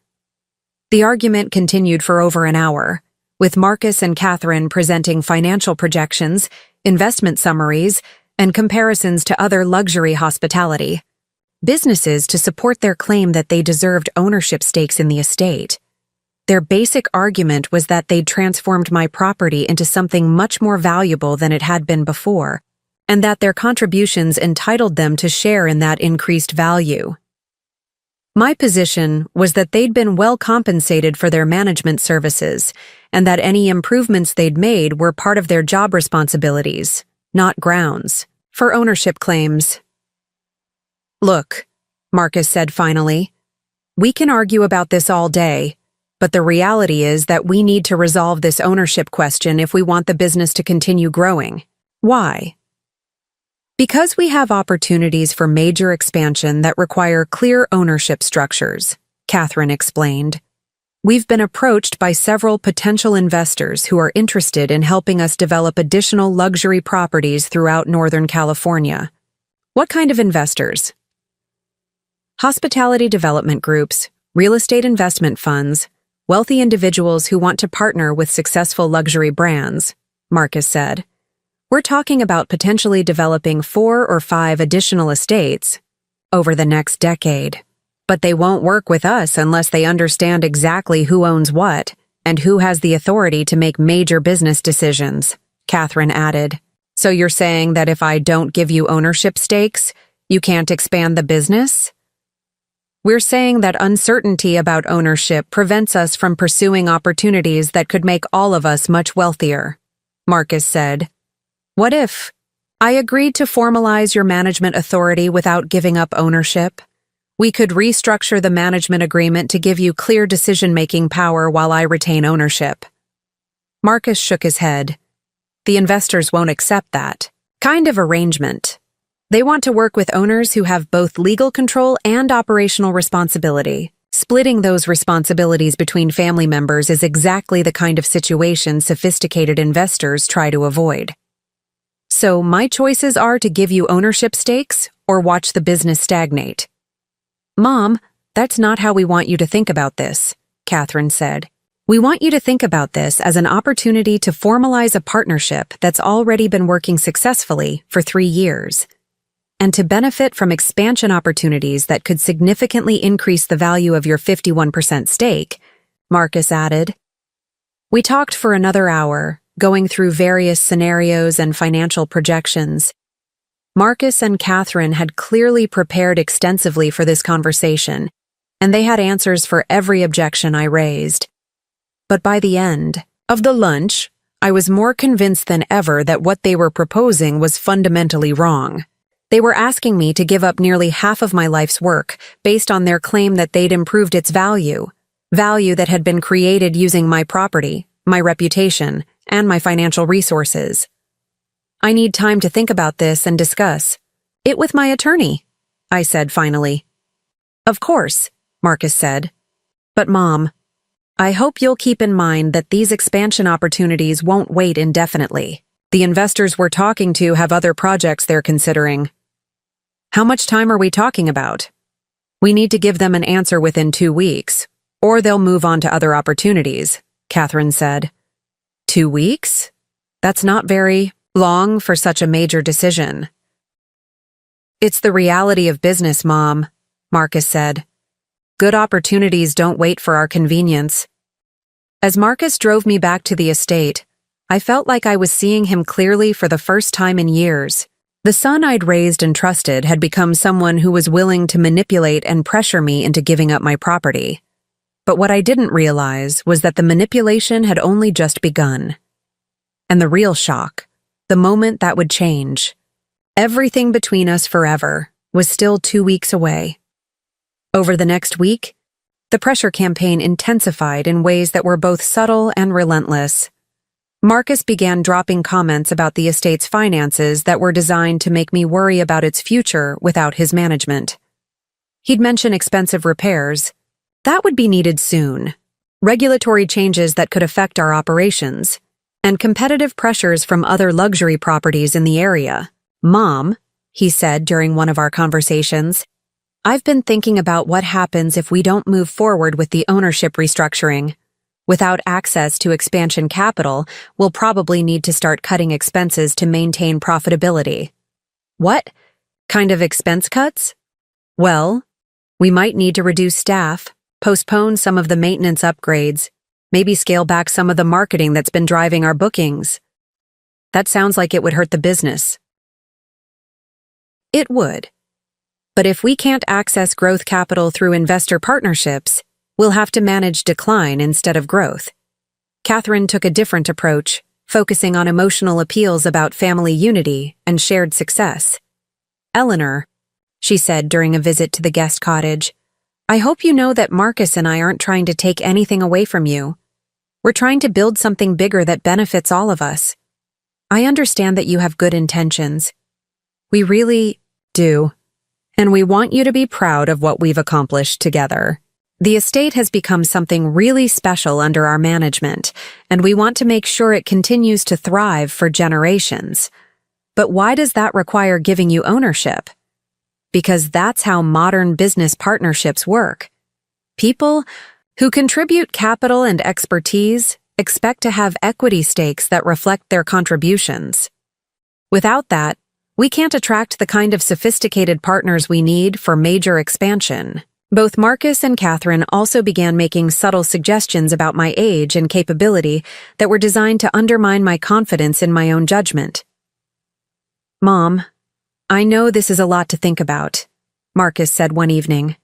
The argument continued for over an hour, with Marcus and Catherine presenting financial projections, investment summaries, and comparisons to other luxury hospitality businesses to support their claim that they deserved ownership stakes in the estate. Their basic argument was that they'd transformed my property into something much more valuable than it had been before, and that their contributions entitled them to share in that increased value. My position was that they'd been well compensated for their management services, and that any improvements they'd made were part of their job responsibilities, not grounds, for ownership claims. Look, Marcus said finally, we can argue about this all day, but the reality is that we need to resolve this ownership question if we want the business to continue growing. Why? Because we have opportunities for major expansion that require clear ownership structures, Catherine explained. We've been approached by several potential investors who are interested in helping us develop additional luxury properties throughout Northern California. What kind of investors? Hospitality development groups, real estate investment funds, wealthy individuals who want to partner with successful luxury brands, Marcus said. We're talking about potentially developing 4 or 5 additional estates over the next decade. But they won't work with us unless they understand exactly who owns what and who has the authority to make major business decisions, Catherine added. So you're saying that if I don't give you ownership stakes, you can't expand the business? We're saying that uncertainty about ownership prevents us from pursuing opportunities that could make all of us much wealthier, Marcus said. What if I agreed to formalize your management authority without giving up ownership? We could restructure the management agreement to give you clear decision-making power while I retain ownership. Marcus shook his head. The investors won't accept that kind of arrangement. They want to work with owners who have both legal control and operational responsibility. Splitting those responsibilities between family members is exactly the kind of situation sophisticated investors try to avoid. So my choices are to give you ownership stakes or watch the business stagnate. Mom, that's not how we want you to think about this, Catherine said. We want you to think about this as an opportunity to formalize a partnership that's already been working successfully for 3 years, and to benefit from expansion opportunities that could significantly increase the value of your 51% stake, Marcus added. We talked for another hour, going through various scenarios and financial projections. Marcus and Catherine had clearly prepared extensively for this conversation, and they had answers for every objection I raised. But by the end of the lunch, I was more convinced than ever that what they were proposing was fundamentally wrong. They were asking me to give up nearly half of my life's work based on their claim that they'd improved its value that had been created using my property, my reputation, and my financial resources. I need time to think about this and discuss it with my attorney, I said finally. Of course, Marcus said. But Mom, I hope you'll keep in mind that these expansion opportunities won't wait indefinitely. The investors we're talking to have other projects they're considering. How much time are we talking about? We need to give them an answer within 2 weeks, or they'll move on to other opportunities, Catherine said. 2 weeks? That's not very long for such a major decision. It's the reality of business, Mom, Marcus said. Good opportunities don't wait for our convenience. As Marcus drove me back to the estate, I felt like I was seeing him clearly for the first time in years. The son I'd raised and trusted had become someone who was willing to manipulate and pressure me into giving up my property. But what I didn't realize was that the manipulation had only just begun. And the real shock, the moment that would change, everything between us forever, was still 2 weeks away. Over the next week, the pressure campaign intensified in ways that were both subtle and relentless. Marcus began dropping comments about the estate's finances that were designed to make me worry about its future without his management. He'd mention expensive repairs. That would be needed soon. Regulatory changes that could affect our operations, and competitive pressures from other luxury properties in the area. Mom, he said during one of our conversations, I've been thinking about what happens if we don't move forward with the ownership restructuring. Without access to expansion capital, we'll probably need to start cutting expenses to maintain profitability. What kind of expense cuts? Well, we might need to reduce staff, postpone some of the maintenance upgrades, maybe scale back some of the marketing that's been driving our bookings. That sounds like it would hurt the business. It would. But if we can't access growth capital through investor partnerships, we'll have to manage decline instead of growth. Catherine took a different approach, focusing on emotional appeals about family unity and shared success. Eleanor, she said during a visit to the guest cottage, I hope you know that Marcus and I aren't trying to take anything away from you. We're trying to build something bigger that benefits all of us. I understand that you have good intentions. We really do. And we want you to be proud of what we've accomplished together. The estate has become something really special under our management, and we want to make sure it continues to thrive for generations. But why does that require giving you ownership? Because that's how modern business partnerships work. People who contribute capital and expertise expect to have equity stakes that reflect their contributions. Without that, we can't attract the kind of sophisticated partners we need for major expansion. Both Marcus and Catherine also began making subtle suggestions about my age and capability that were designed to undermine my confidence in my own judgment. Mom, I know this is a lot to think about, Marcus said one evening.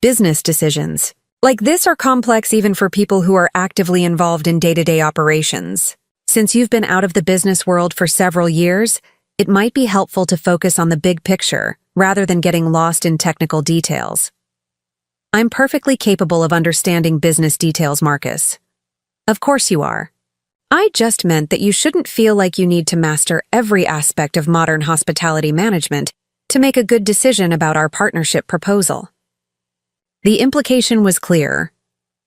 Business decisions like this are complex even for people who are actively involved in day-to-day operations. Since you've been out of the business world for several years, it might be helpful to focus on the big picture rather than getting lost in technical details. I'm perfectly capable of understanding business details, Marcus. Of course you are. I just meant that you shouldn't feel like you need to master every aspect of modern hospitality management to make a good decision about our partnership proposal. The implication was clear.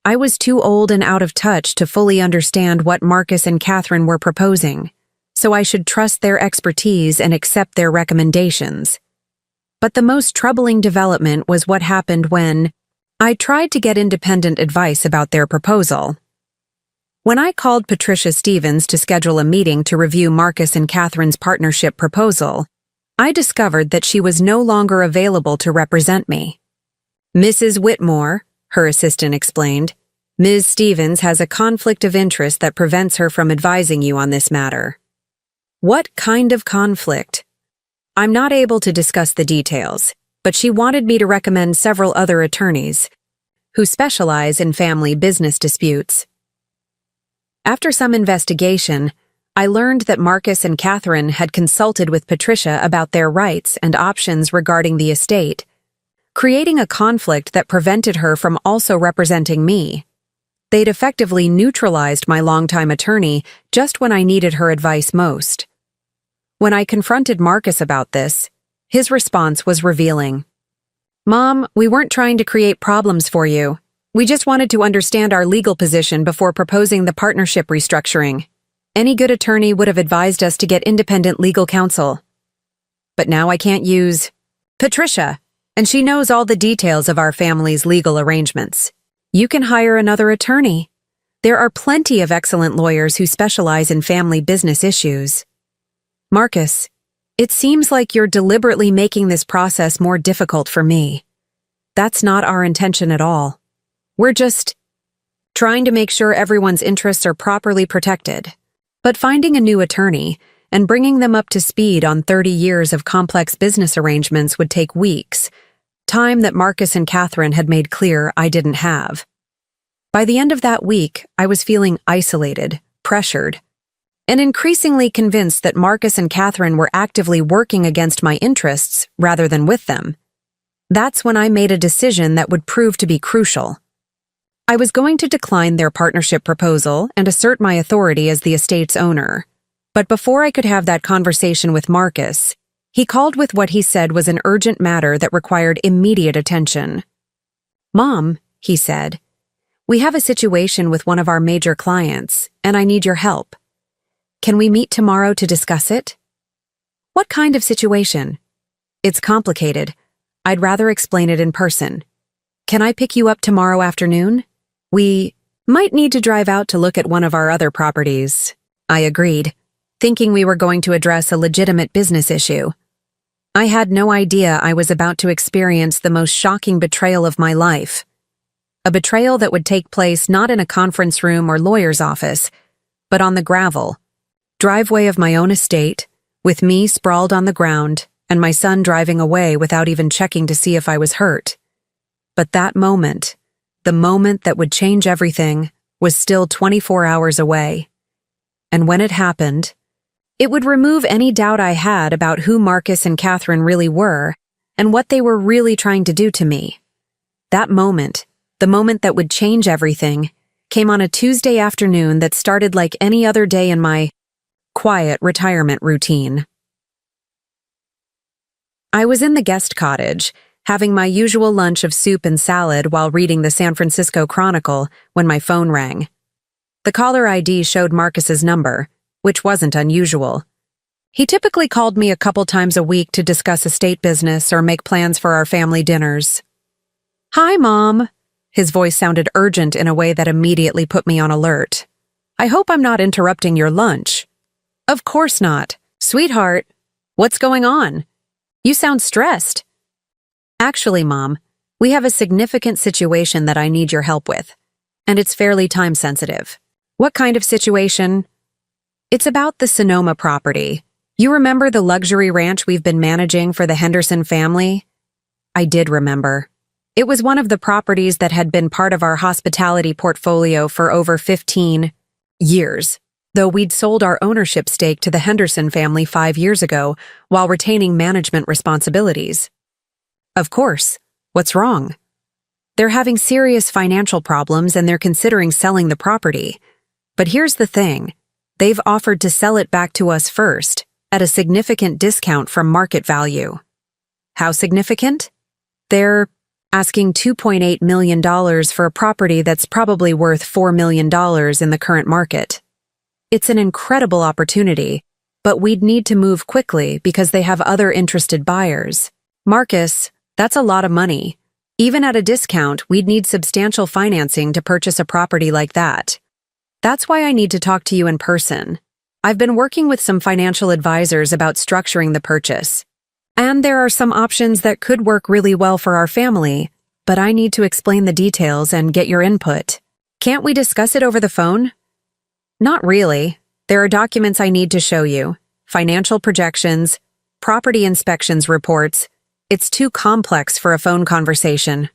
I was too old and out of touch to fully understand what Marcus and Catherine were proposing, so I should trust their expertise and accept their recommendations. But the most troubling development was what happened when I tried to get independent advice about their proposal. When I called Patricia Stevens to schedule a meeting to review Marcus and Catherine's partnership proposal, I discovered that she was no longer available to represent me. Mrs. Whitmore, her assistant explained, Ms. Stevens has a conflict of interest that prevents her from advising you on this matter. What kind of conflict? I'm not able to discuss the details, but she wanted me to recommend several other attorneys who specialize in family business disputes. After some investigation, I learned that Marcus and Catherine had consulted with Patricia about their rights and options regarding the estate, creating a conflict that prevented her from also representing me. They'd effectively neutralized my longtime attorney just when I needed her advice most. When I confronted Marcus about this, his response was revealing. "Mom, we weren't trying to create problems for you. We just wanted to understand our legal position before proposing the partnership restructuring. Any good attorney would have advised us to get independent legal counsel. But now I can't use Patricia, and she knows all the details of our family's legal arrangements. You can hire another attorney. There are plenty of excellent lawyers who specialize in family business issues." Marcus, it seems like you're deliberately making this process more difficult for me. That's not our intention at all. We're just trying to make sure everyone's interests are properly protected. But finding a new attorney and bringing them up to speed on 30 years of complex business arrangements would take weeks, time that Marcus and Catherine had made clear I didn't have. By the end of that week, I was feeling isolated, pressured, and increasingly convinced that Marcus and Catherine were actively working against my interests rather than with them. That's when I made a decision that would prove to be crucial. I was going to decline their partnership proposal and assert my authority as the estate's owner. But before I could have that conversation with Marcus, he called with what he said was an urgent matter that required immediate attention. "Mom," he said, "we have a situation with one of our major clients, and I need your help. Can we meet tomorrow to discuss it?" "What kind of situation?" "It's complicated. I'd rather explain it in person. Can I pick you up tomorrow afternoon? We might need to drive out to look at one of our other properties." I agreed, thinking we were going to address a legitimate business issue. I had no idea I was about to experience the most shocking betrayal of my life. A betrayal that would take place not in a conference room or lawyer's office, but on the gravel, driveway of my own estate, with me sprawled on the ground and my son driving away without even checking to see if I was hurt. But that moment, the moment that would change everything, was still 24 hours away. And when it happened, it would remove any doubt I had about who Marcus and Catherine really were and what they were really trying to do to me. That moment, the moment that would change everything, came on a Tuesday afternoon that started like any other day in my quiet retirement routine. I was in the guest cottage, having my usual lunch of soup and salad while reading the San Francisco Chronicle when my phone rang. The caller ID showed Marcus's number, which wasn't unusual. He typically called me a couple times a week to discuss estate business or make plans for our family dinners. "Hi, Mom." His voice sounded urgent in a way that immediately put me on alert. "I hope I'm not interrupting your lunch." "Of course not. Sweetheart, what's going on? You sound stressed." "Actually, Mom, we have a significant situation that I need your help with, and it's fairly time-sensitive." "What kind of situation?" "It's about the Sonoma property. You remember the luxury ranch we've been managing for the Henderson family?" I did remember. It was one of the properties that had been part of our hospitality portfolio for over 15 years, though we'd sold our ownership stake to the Henderson family 5 years ago while retaining management responsibilities. "Of course. What's wrong?" "They're having serious financial problems and they're considering selling the property. But here's the thing. They've offered to sell it back to us first, at a significant discount from market value." "How significant?" "They're asking $2.8 million for a property that's probably worth $4 million in the current market. It's an incredible opportunity, but we'd need to move quickly because they have other interested buyers." "Marcus, that's a lot of money. Even at a discount, we'd need substantial financing to purchase a property like that. That's why I need to talk to you in person. I've been working with some financial advisors about structuring the purchase. And there are some options that could work really well for our family, but I need to explain the details and get your input." Can't we discuss it over the phone? Not really. There are documents I need to show you. Financial projections, property inspections reports. It's too complex for a phone conversation.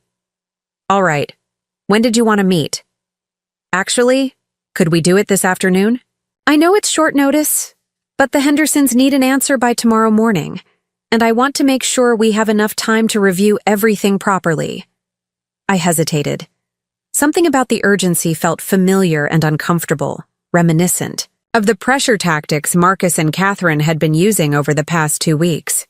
All right. When did you want to meet? Actually, could we do it this afternoon? I know it's short notice, but the Hendersons need an answer by tomorrow morning, and I want to make sure we have enough time to review everything properly. I hesitated. Something about the urgency felt familiar and uncomfortable, reminiscent of the pressure tactics Marcus and Catherine had been using over the past 2 weeks.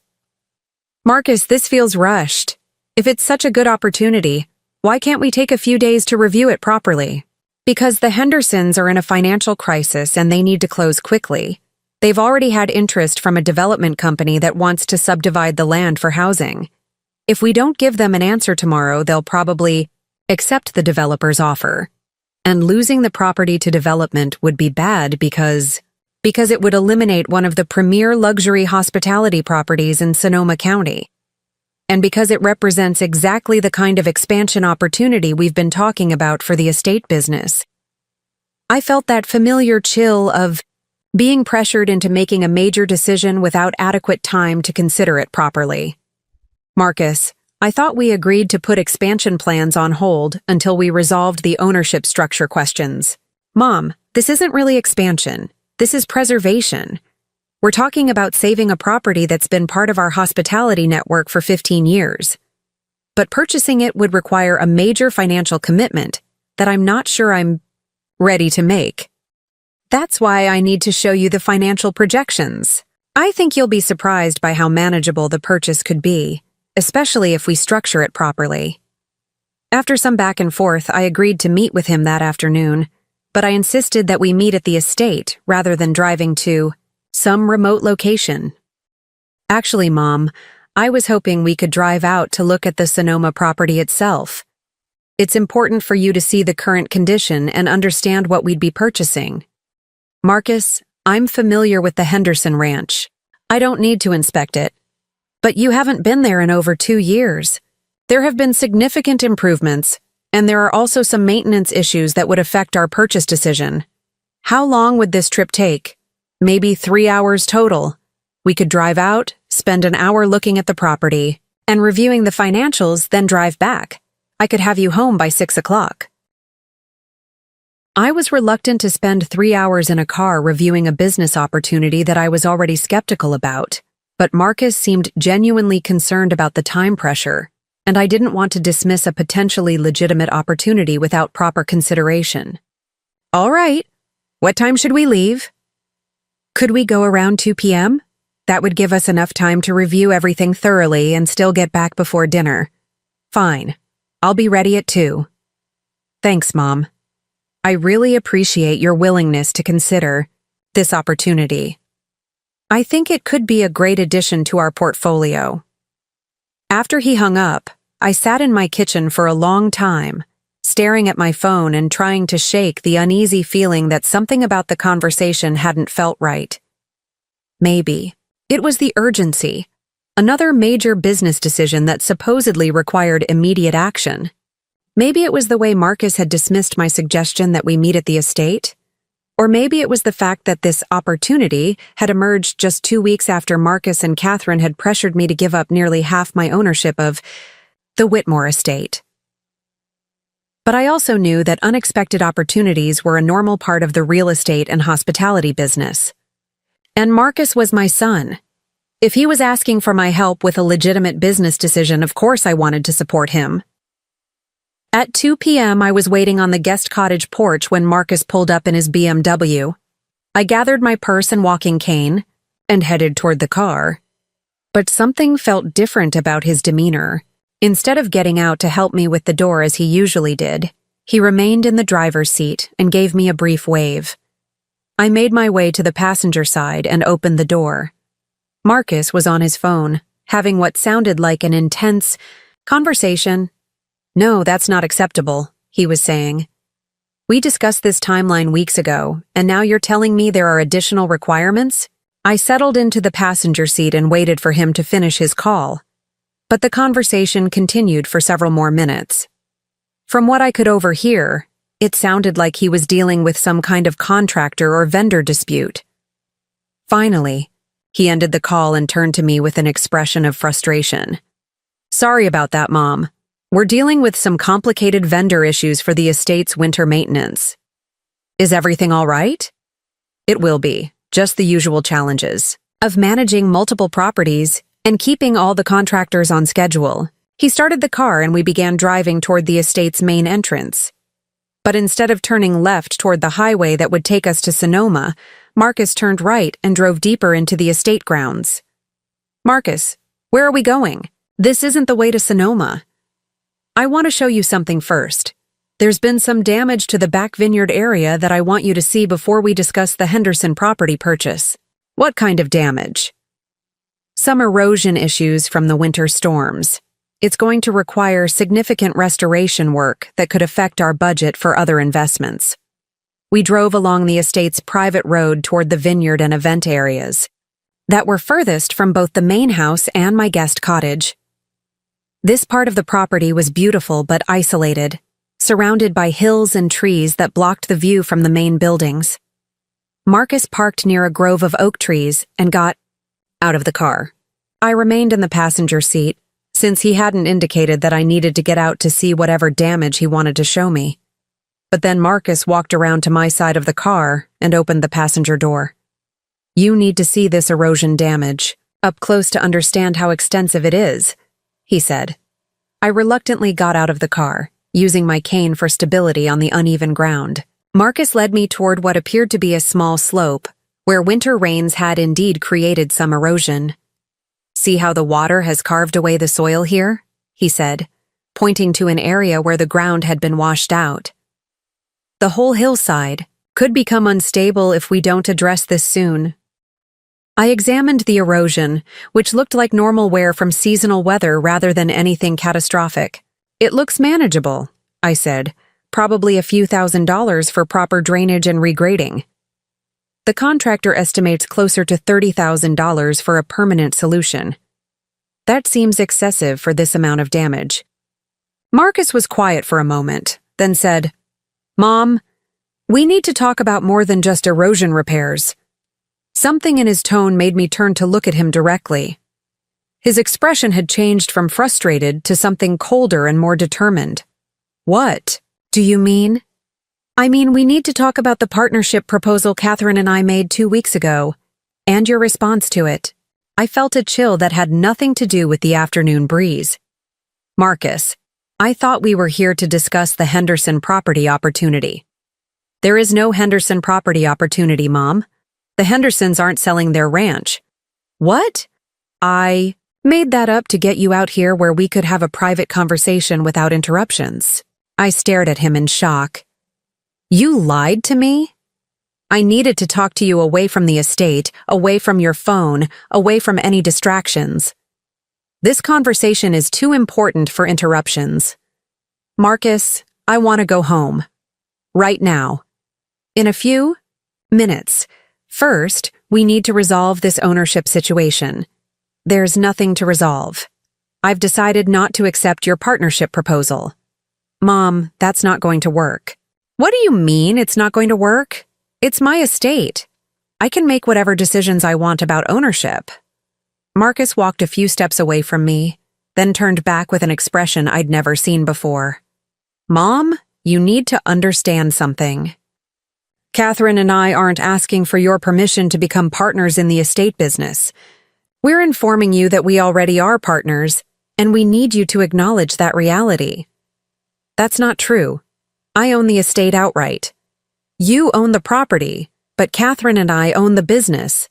Marcus, this feels rushed. If it's such a good opportunity, why can't we take a few days to review it properly? Because the Hendersons are in a financial crisis and they need to close quickly. They've already had interest from a development company that wants to subdivide the land for housing. If we don't give them an answer tomorrow, they'll probably accept the developer's offer. And losing the property to development would be bad because it would eliminate one of the premier luxury hospitality properties in Sonoma County. And because it represents exactly the kind of expansion opportunity we've been talking about for the estate business. I felt that familiar chill of being pressured into making a major decision without adequate time to consider it properly. Marcus, I thought we agreed to put expansion plans on hold until we resolved the ownership structure questions. Mom, this isn't really expansion. This is preservation. We're talking about saving a property that's been part of our hospitality network for 15 years. But purchasing it would require a major financial commitment that I'm not sure I'm ready to make. That's why I need to show you the financial projections. I think you'll be surprised by how manageable the purchase could be, especially if we structure it properly. After some back and forth, I agreed to meet with him that afternoon, but I insisted that we meet at the estate rather than driving to some remote location. Actually, Mom, I was hoping we could drive out to look at the Sonoma property itself. It's important for you to see the current condition and understand what we'd be purchasing. Marcus, I'm familiar with the Henderson Ranch. I don't need to inspect it. But you haven't been there in over 2 years. There have been significant improvements, and there are also some maintenance issues that would affect our purchase decision. How long would this trip take? Maybe 3 hours total. We could drive out, spend an hour looking at the property, and reviewing the financials, then drive back. I could have you home by 6 o'clock. I was reluctant to spend 3 hours in a car reviewing a business opportunity that I was already skeptical about, but Marcus seemed genuinely concerned about the time pressure, and I didn't want to dismiss a potentially legitimate opportunity without proper consideration. All right. What time should we leave? Could we go around 2 p.m.? That would give us enough time to review everything thoroughly and still get back before dinner. Fine. I'll be ready at 2. Thanks, Mom. I really appreciate your willingness to consider this opportunity. I think it could be a great addition to our portfolio. After he hung up, I sat in my kitchen for a long time, staring at my phone and trying to shake the uneasy feeling that something about the conversation hadn't felt right. Maybe it was the urgency, another major business decision that supposedly required immediate action. Maybe it was the way Marcus had dismissed my suggestion that we meet at the estate. Or maybe it was the fact that this opportunity had emerged just 2 weeks after Marcus and Catherine had pressured me to give up nearly half my ownership of the Whitmore estate. But I also knew that unexpected opportunities were a normal part of the real estate and hospitality business. And Marcus was my son. If he was asking for my help with a legitimate business decision, of course I wanted to support him. At 2 p.m., I was waiting on the guest cottage porch when Marcus pulled up in his BMW. I gathered my purse and walking cane and headed toward the car. But something felt different about his demeanor. Instead of getting out to help me with the door as he usually did, he remained in the driver's seat and gave me a brief wave. I made my way to the passenger side and opened the door. Marcus was on his phone, having what sounded like an intense conversation. "No, that's not acceptable," he was saying. "We discussed this timeline weeks ago, and now you're telling me there are additional requirements?" I settled into the passenger seat and waited for him to finish his call. But the conversation continued for several more minutes. From what I could overhear, It sounded like he was dealing with some kind of contractor or vendor dispute. Finally, he ended the call and turned to me with an expression of frustration. "Sorry about that, Mom. We're dealing with some complicated vendor issues for the estate's winter maintenance. Is everything all right?" "It will be, just the usual challenges of managing multiple properties and keeping all the contractors on schedule." He started the car and we began driving toward the estate's main entrance. But instead of turning left toward the highway that would take us to Sonoma, Marcus turned right and drove deeper into the estate grounds. "Marcus, where are we going? This isn't the way to Sonoma." "I want to show you something first. There's been some damage to the back vineyard area that I want you to see before we discuss the Henderson property purchase." "What kind of damage?" "Some erosion issues from the winter storms. It's going to require significant restoration work that could affect our budget for other investments." We drove along the estate's private road toward the vineyard and event areas that were furthest from both the main house and my guest cottage. This part of the property was beautiful but isolated, surrounded by hills and trees that blocked the view from the main buildings. Marcus parked near a grove of oak trees and got out of the car. I remained in the passenger seat, since he hadn't indicated that I needed to get out to see whatever damage he wanted to show me. But then Marcus walked around to my side of the car and opened the passenger door. "You need to see this erosion damage, up close to understand how extensive it is," he said. I reluctantly got out of the car, using my cane for stability on the uneven ground. Marcus led me toward what appeared to be a small slope, where winter rains had indeed created some erosion. "See how the water has carved away the soil here?" he said, pointing to an area where the ground had been washed out. "The whole hillside could become unstable if we don't address this soon." I examined the erosion, which looked like normal wear from seasonal weather rather than anything catastrophic. "It looks manageable," I said, "probably a few $1,000s for proper drainage and regrading." The contractor estimates closer to $30,000 for a permanent solution. That seems excessive for this amount of damage. Marcus was quiet for a moment, then said, "Mom, we need to talk about more than just erosion repairs." Something in his tone made me turn to look at him directly. His expression had changed from frustrated to something colder and more determined. "What do you mean?" "I mean, we need to talk about the partnership proposal Catherine and I made 2 weeks ago, and your response to it." I felt a chill that had nothing to do with the afternoon breeze. "Marcus, I thought we were here to discuss the Henderson property opportunity." "There is no Henderson property opportunity, Mom. The Hendersons aren't selling their ranch." "What?" "I made that up to get you out here where we could have a private conversation without interruptions." I stared at him in shock. "You lied to me?" "I needed to talk to you away from the estate, away from your phone, away from any distractions. This conversation is too important for interruptions. Marcus, I want to go home. Right now. In a few minutes. First, we need to resolve this ownership situation." "There's nothing to resolve. I've decided not to accept your partnership proposal." "Mom, that's not going to work." "What do you mean it's not going to work? It's my estate. I can make whatever decisions I want about ownership." Marcus walked a few steps away from me, then turned back with an expression I'd never seen before. "Mom, you need to understand something. Catherine and I aren't asking for your permission to become partners in the estate business. We're informing you that we already are partners, and we need you to acknowledge that reality." "That's not true. I own the estate outright. You own the property, but Catherine and I own the business.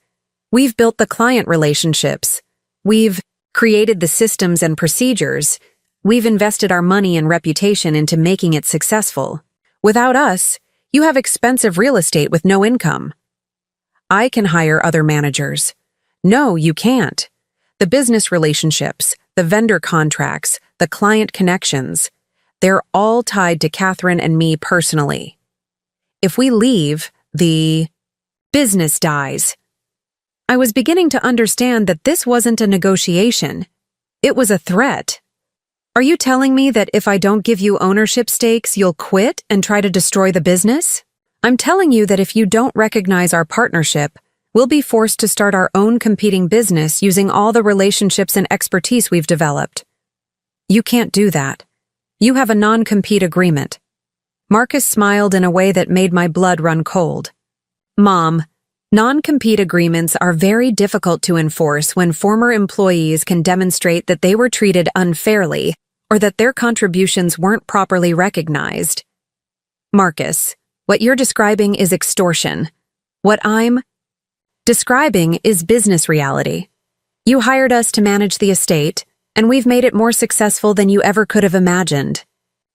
We've built the client relationships. We've created the systems and procedures. We've invested our money and reputation into making it successful. Without us, you have expensive real estate with no income. I can hire other managers. No, you can't. The business relationships, the vendor contracts, the client connections, they're all tied to Catherine and me personally. If we leave, the business dies." I was beginning to understand that this wasn't a negotiation. It was a threat. Are you telling me that if I don't give you ownership stakes, you'll quit and try to destroy the business? I'm telling you that if you don't recognize our partnership, we'll be forced to start our own competing business using all the relationships and expertise we've developed. You can't do that. You have a non-compete agreement. Marcus smiled in a way that made my blood run cold. Mom, non-compete agreements are very difficult to enforce when former employees can demonstrate that they were treated unfairly or that their contributions weren't properly recognized. Marcus, what you're describing is extortion. What I'm describing is business reality. You hired us to manage the estate, and we've made it more successful than you ever could have imagined.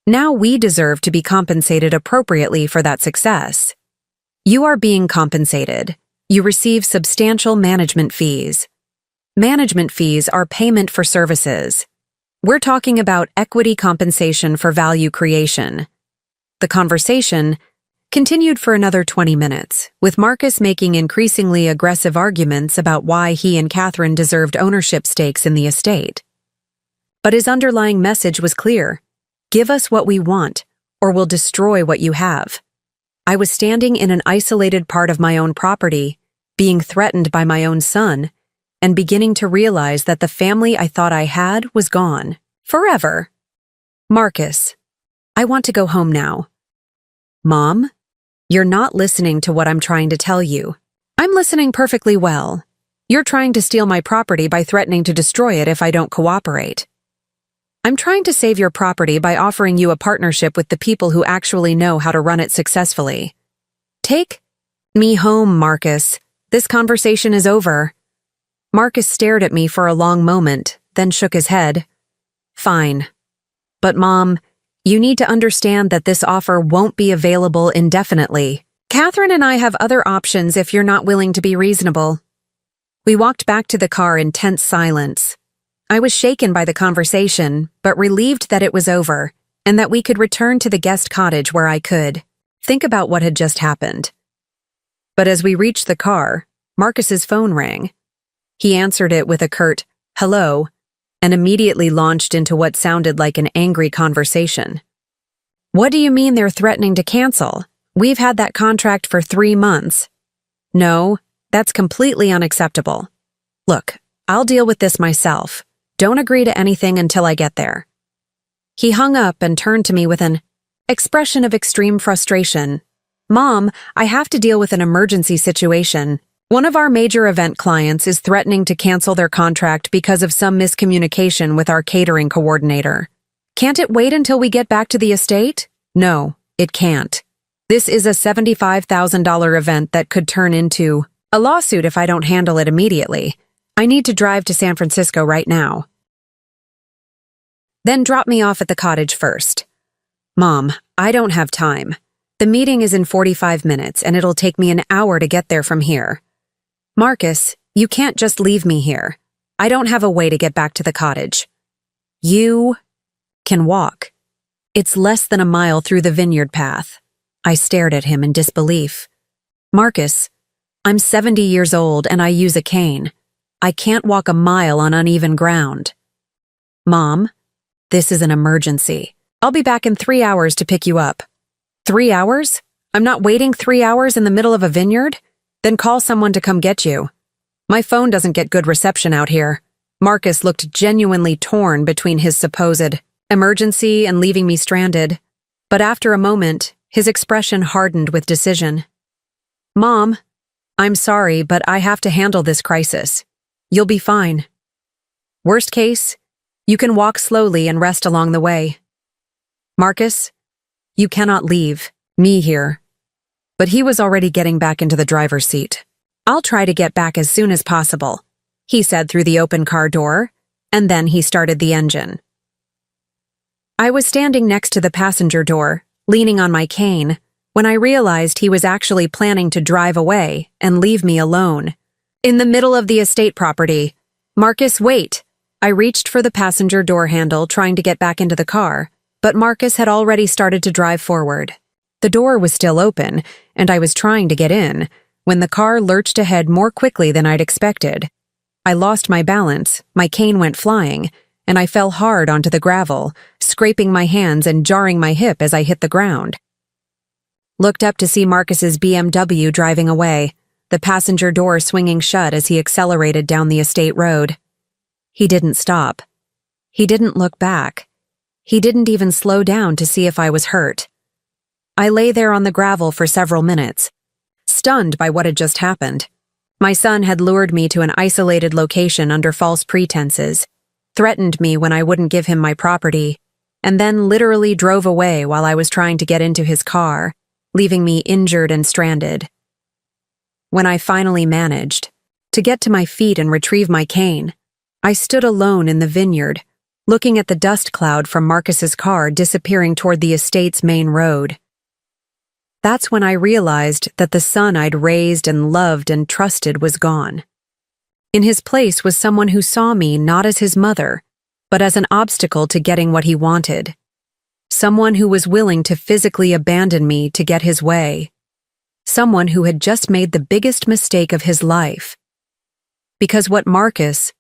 Now we deserve to be compensated appropriately for that success. You are being compensated. You receive substantial management fees. Management fees are payment for services. We're talking about equity compensation for value creation. The conversation continued for another 20 minutes, with Marcus making increasingly aggressive arguments about why he and Catherine deserved ownership stakes in the estate. But his underlying message was clear. Give us what we want, or we'll destroy what you have. I was standing in an isolated part of my own property, being threatened by my own son, and beginning to realize that the family I thought I had was gone. Forever. Marcus, I want to go home now. Mom, you're not listening to what I'm trying to tell you. I'm listening perfectly well. You're trying to steal my property by threatening to destroy it if I don't cooperate. I'm trying to save your property by offering you a partnership with the people who actually know how to run it successfully. Take me home, Marcus. This conversation is over. Marcus stared at me for a long moment, then shook his head. Fine. But Mom, you need to understand that this offer won't be available indefinitely. Catherine and I have other options if you're not willing to be reasonable. We walked back to the car in tense silence. I was shaken by the conversation, but relieved that it was over, and that we could return to the guest cottage where I could think about what had just happened. But as we reached the car, Marcus's phone rang. He answered it with a curt, "Hello," and immediately launched into what sounded like an angry conversation. What do you mean they're threatening to cancel? We've had that contract for 3 months. No, that's completely unacceptable. Look, I'll deal with this myself. Don't agree to anything until I get there. He hung up and turned to me with an expression of extreme frustration. Mom, I have to deal with an emergency situation. One of our major event clients is threatening to cancel their contract because of some miscommunication with our catering coordinator. Can't it wait until we get back to the estate? No, it can't. This is a $75,000 event that could turn into a lawsuit if I don't handle it immediately. I need to drive to San Francisco right now. Then drop me off at the cottage first. Mom, I don't have time. The meeting is in 45 minutes and it'll take me an hour to get there from here. Marcus, you can't just leave me here. I don't have a way to get back to the cottage. You can walk. It's less than a mile through the vineyard path. I stared at him in disbelief. Marcus, I'm 70 years old and I use a cane. I can't walk a mile on uneven ground. Mom, this is an emergency. I'll be back in 3 hours to pick you up. 3 hours? I'm not waiting 3 hours in the middle of a vineyard? Then call someone to come get you. My phone doesn't get good reception out here. Marcus looked genuinely torn between his supposed emergency and leaving me stranded. But after a moment, his expression hardened with decision. Mom, I'm sorry, but I have to handle this crisis. You'll be fine. Worst case, you can walk slowly and rest along the way. Marcus, you cannot leave me here. But he was already getting back into the driver's seat. I'll try to get back as soon as possible, he said through the open car door, and then he started the engine. I was standing next to the passenger door, leaning on my cane, when I realized he was actually planning to drive away and leave me alone. In the middle of the estate property. Marcus, wait! I reached for the passenger door handle, trying to get back into the car, but Marcus had already started to drive forward. The door was still open, and I was trying to get in, when the car lurched ahead more quickly than I'd expected. I lost my balance, my cane went flying, and I fell hard onto the gravel, scraping my hands and jarring my hip as I hit the ground. Looked up to see Marcus's BMW driving away, the passenger door swinging shut as he accelerated down the estate road. He didn't stop. He didn't look back. He didn't even slow down to see if I was hurt. I lay there on the gravel for several minutes, stunned by what had just happened. My son had lured me to an isolated location under false pretenses, threatened me when I wouldn't give him my property, and then literally drove away while I was trying to get into his car, leaving me injured and stranded. When I finally managed to get to my feet and retrieve my cane, I stood alone in the vineyard, looking at the dust cloud from Marcus's car disappearing toward the estate's main road. That's when I realized that the son I'd raised and loved and trusted was gone. In his place was someone who saw me not as his mother, but as an obstacle to getting what he wanted. Someone who was willing to physically abandon me to get his way. Someone who had just made the biggest mistake of his life. Because what Marcus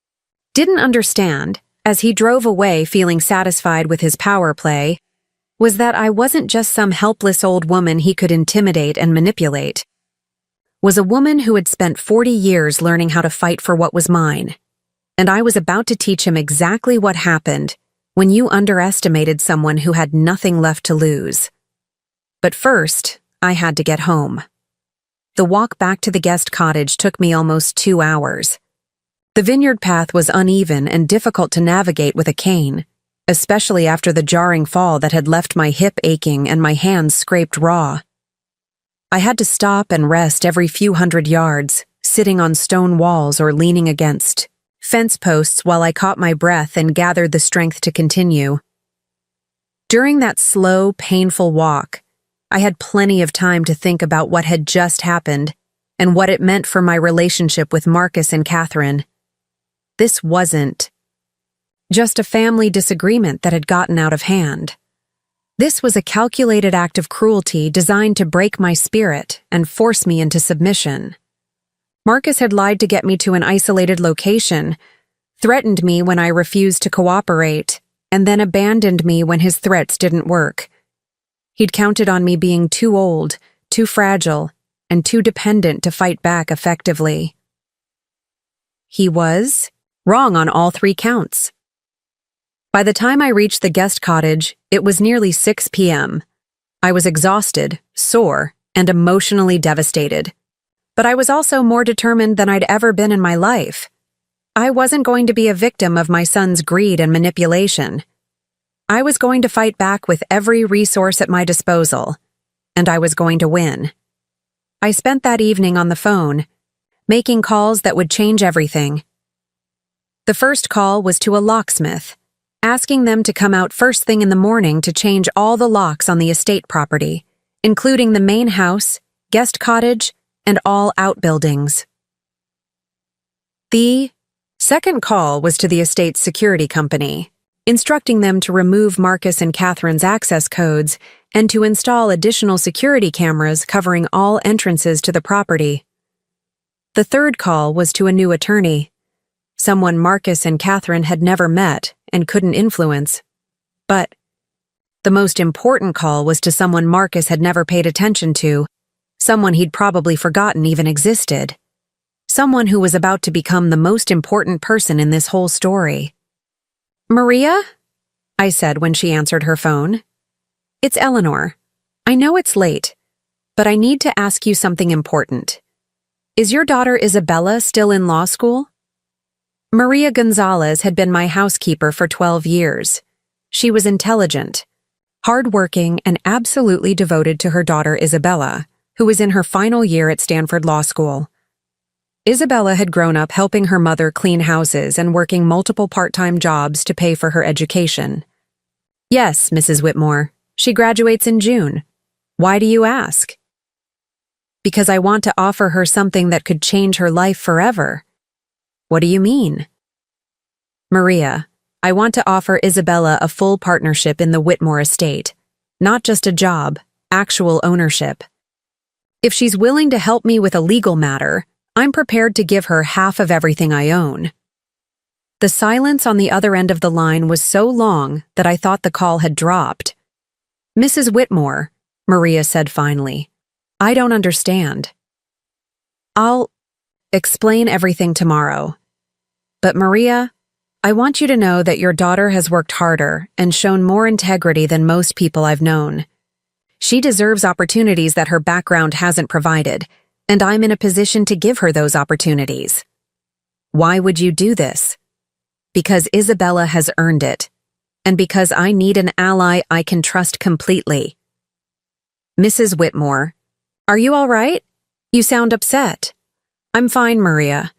didn't understand, as he drove away feeling satisfied with his power play, was that I wasn't just some helpless old woman he could intimidate and manipulate. Was a woman who had spent 40 years learning how to fight for what was mine, and I was about to teach him exactly what happened when you underestimated someone who had nothing left to lose. But first, I had to get home. The walk back to the guest cottage took me almost 2 hours. The vineyard path was uneven and difficult to navigate with a cane, especially after the jarring fall that had left my hip aching and my hands scraped raw. I had to stop and rest every few hundred yards, sitting on stone walls or leaning against fence posts while I caught my breath and gathered the strength to continue. During that slow, painful walk, I had plenty of time to think about what had just happened and what it meant for my relationship with Marcus and Catherine. This wasn't just a family disagreement that had gotten out of hand. This was a calculated act of cruelty designed to break my spirit and force me into submission. Marcus had lied to get me to an isolated location, threatened me when I refused to cooperate, and then abandoned me when his threats didn't work. He'd counted on me being too old, too fragile, and too dependent to fight back effectively. He was wrong on all 3 counts. By the time I reached the guest cottage, it was nearly 6 p.m. I was exhausted, sore, and emotionally devastated. But I was also more determined than I'd ever been in my life. I wasn't going to be a victim of my son's greed and manipulation. I was going to fight back with every resource at my disposal, and I was going to win. I spent that evening on the phone, making calls that would change everything. The first call was to a locksmith, asking them to come out first thing in the morning to change all the locks on the estate property, including the main house, guest cottage, and all outbuildings. The second call was to the estate's security company, instructing them to remove Marcus and Catherine's access codes and to install additional security cameras covering all entrances to the property. The third call was to a new attorney, someone Marcus and Catherine had never met and couldn't influence. But the most important call was to someone Marcus had never paid attention to, someone he'd probably forgotten even existed, someone who was about to become the most important person in this whole story. "Maria?" I said when she answered her phone. "It's Eleanor. I know it's late, but I need to ask you something important. Is your daughter Isabella still in law school?" Maria Gonzalez had been my housekeeper for 12 years. She was intelligent, hardworking, and absolutely devoted to her daughter Isabella, who was in her final year at Stanford Law School. Isabella had grown up helping her mother clean houses and working multiple part-time jobs to pay for her education. "Yes, Mrs. Whitmore. She graduates in June. Why do you ask?" "Because I want to offer her something that could change her life forever." "What do you mean?" "Maria, I want to offer Isabella a full partnership in the Whitmore estate. Not just a job, actual ownership. If she's willing to help me with a legal matter, I'm prepared to give her half of everything I own." The silence on the other end of the line was so long that I thought the call had dropped. "Mrs. Whitmore," Maria said finally, "I don't understand." "I'll explain everything tomorrow. But Maria, I want you to know that your daughter has worked harder and shown more integrity than most people I've known. She deserves opportunities that her background hasn't provided, and I'm in a position to give her those opportunities. Why would you do this? Because Isabella has earned it, and because I need an ally I can trust completely." "Mrs. Whitmore, are you all right? You sound upset." "I'm fine, Maria.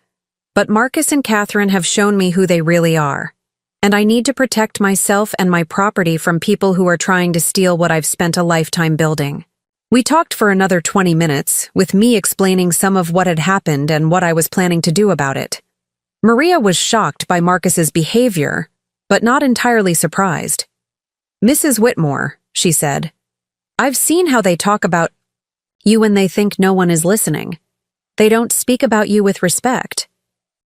But Marcus and Catherine have shown me who they really are, and I need to protect myself and my property from people who are trying to steal what I've spent a lifetime building." We talked for another 20 minutes, with me explaining some of what had happened and what I was planning to do about it. Maria was shocked by Marcus's behavior, but not entirely surprised. "Mrs. Whitmore," she said, "I've seen how they talk about you when they think no one is listening. They don't speak about you with respect."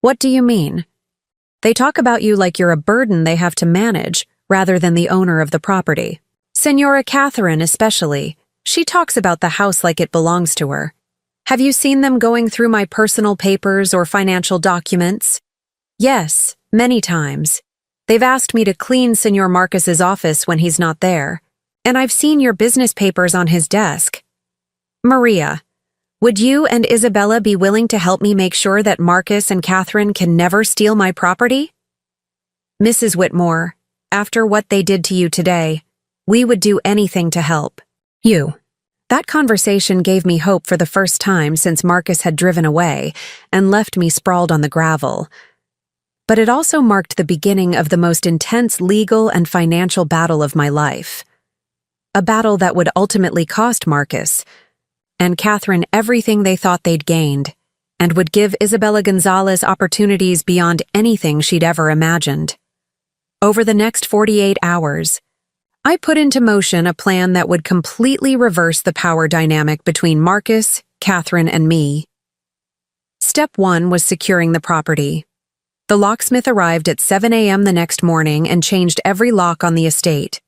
"What do you mean?" "They talk about you like you're a burden they have to manage, rather than the owner of the property. Senora Catherine especially, she talks about the house like it belongs to her. Have you seen them going through my personal papers or financial documents?" "Yes, many times. They've asked me to clean Senor Marcus's office when he's not there, and I've seen your business papers on his desk." "Maria, would you and Isabella be willing to help me make sure that Marcus and Catherine can never steal my property?" "Mrs. Whitmore, after what they did to you today, we would do anything to help you." That conversation gave me hope for the first time since Marcus had driven away and left me sprawled on the gravel. But it also marked the beginning of the most intense legal and financial battle of my life. A battle that would ultimately cost Marcus and Catherine everything they thought they'd gained, and would give Isabella Gonzalez opportunities beyond anything she'd ever imagined. Over the next 48 hours, I put into motion a plan that would completely reverse the power dynamic between Marcus, Catherine, and me. Step 1 was securing the property. The locksmith arrived at 7 a.m. the next morning and changed every lock on the estate.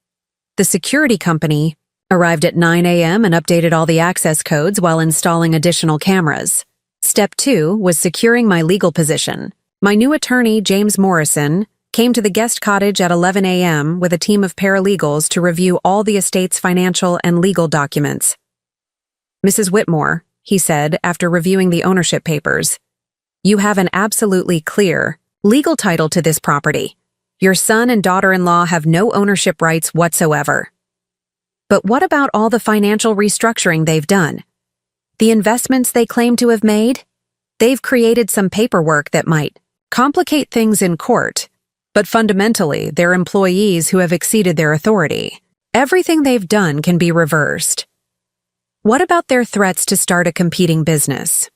The security company arrived at 9 a.m. and updated all the access codes while installing additional cameras. Step 2 was securing my legal position. My new attorney, James Morrison, came to the guest cottage at 11 a.m. with a team of paralegals to review all the estate's financial and legal documents. "Mrs. Whitmore," he said after reviewing the ownership papers, "you have an absolutely clear, legal title to this property. Your son and daughter-in-law have no ownership rights whatsoever. But what about all the financial restructuring they've done? The investments they claim to have made? They've created some paperwork that might complicate things in court, but fundamentally, they're employees who have exceeded their authority. Everything they've done can be reversed. What about their threats to start a competing business?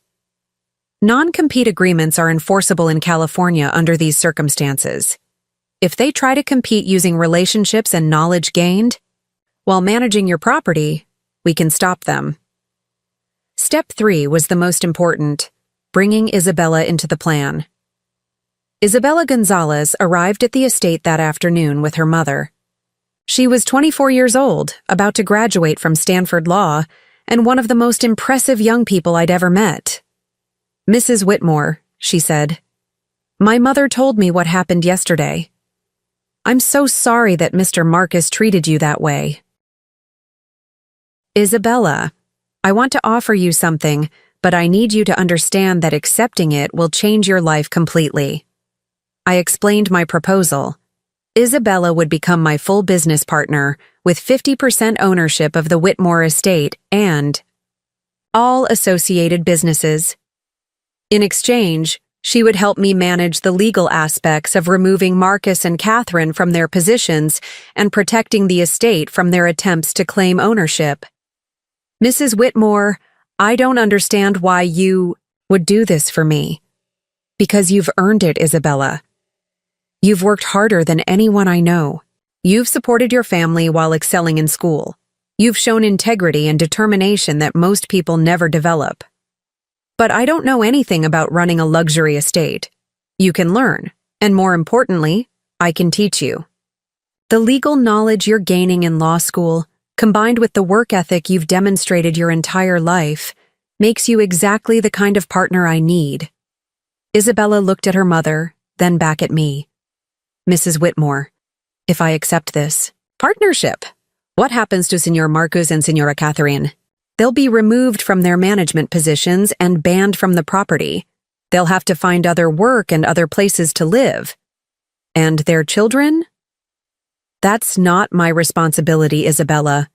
Non-compete agreements are enforceable in California under these circumstances. If they try to compete using relationships and knowledge gained, while managing your property, we can stop them." Step 3 was the most important, bringing Isabella into the plan. Isabella Gonzalez arrived at the estate that afternoon with her mother. She was 24 years old, about to graduate from Stanford Law, and one of the most impressive young people I'd ever met. "Mrs. Whitmore," she said, "my mother told me what happened yesterday. I'm so sorry that Mr. Marcus treated you that way. Isabella, I want to offer you something, but I need you to understand that accepting it will change your life completely." I explained my proposal. Isabella would become my full business partner, with 50% ownership of the Whitmore estate and all associated businesses. In exchange, she would help me manage the legal aspects of removing Marcus and Catherine from their positions and protecting the estate from their attempts to claim ownership. "Mrs. Whitmore, I don't understand why you would do this for me." "Because you've earned it, Isabella. You've worked harder than anyone I know. You've supported your family while excelling in school. You've shown integrity and determination that most people never develop. But I don't know anything about running a luxury estate. You can learn, And more importantly, I can teach you. The legal knowledge you're gaining in law school, combined with the work ethic you've demonstrated your entire life, makes you exactly the kind of partner I need. Isabella looked at her mother, then back at me. Mrs. Whitmore, if I accept this partnership, what happens to Senor Marcus and Senora Catherine? They'll be removed from their management positions and banned from the property. They'll have to find other work and other places to live. And their children? That's not my responsibility, Isabella.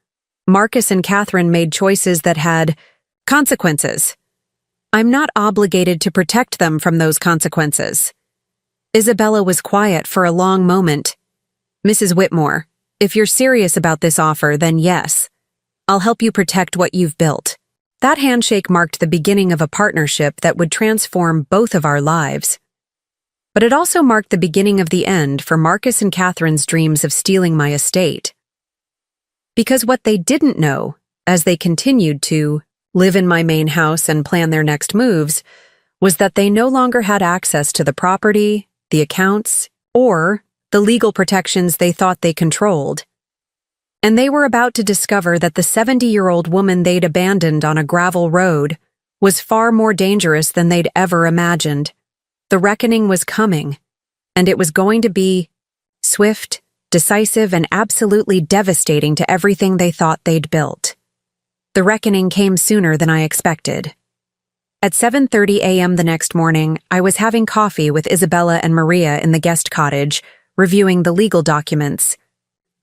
Marcus and Catherine made choices that had consequences. I'm not obligated to protect them from those consequences. Isabella was quiet for a long moment. Mrs. Whitmore, if you're serious about this offer, then yes. I'll help you protect what you've built. That handshake marked the beginning of a partnership that would transform both of our lives. But it also marked the beginning of the end for Marcus and Catherine's dreams of stealing my estate. Because what they didn't know, as they continued to live in my main house and plan their next moves, was that they no longer had access to the property, the accounts, or the legal protections they thought they controlled. And they were about to discover that the 70-year-old woman they'd abandoned on a gravel road was far more dangerous than they'd ever imagined. The reckoning was coming, and it was going to be swift, decisive, and absolutely devastating to everything they thought they'd built. The reckoning came sooner than I expected. At 7:30 a.m. the next morning, I was having coffee with Isabella and Maria in the guest cottage, reviewing the legal documents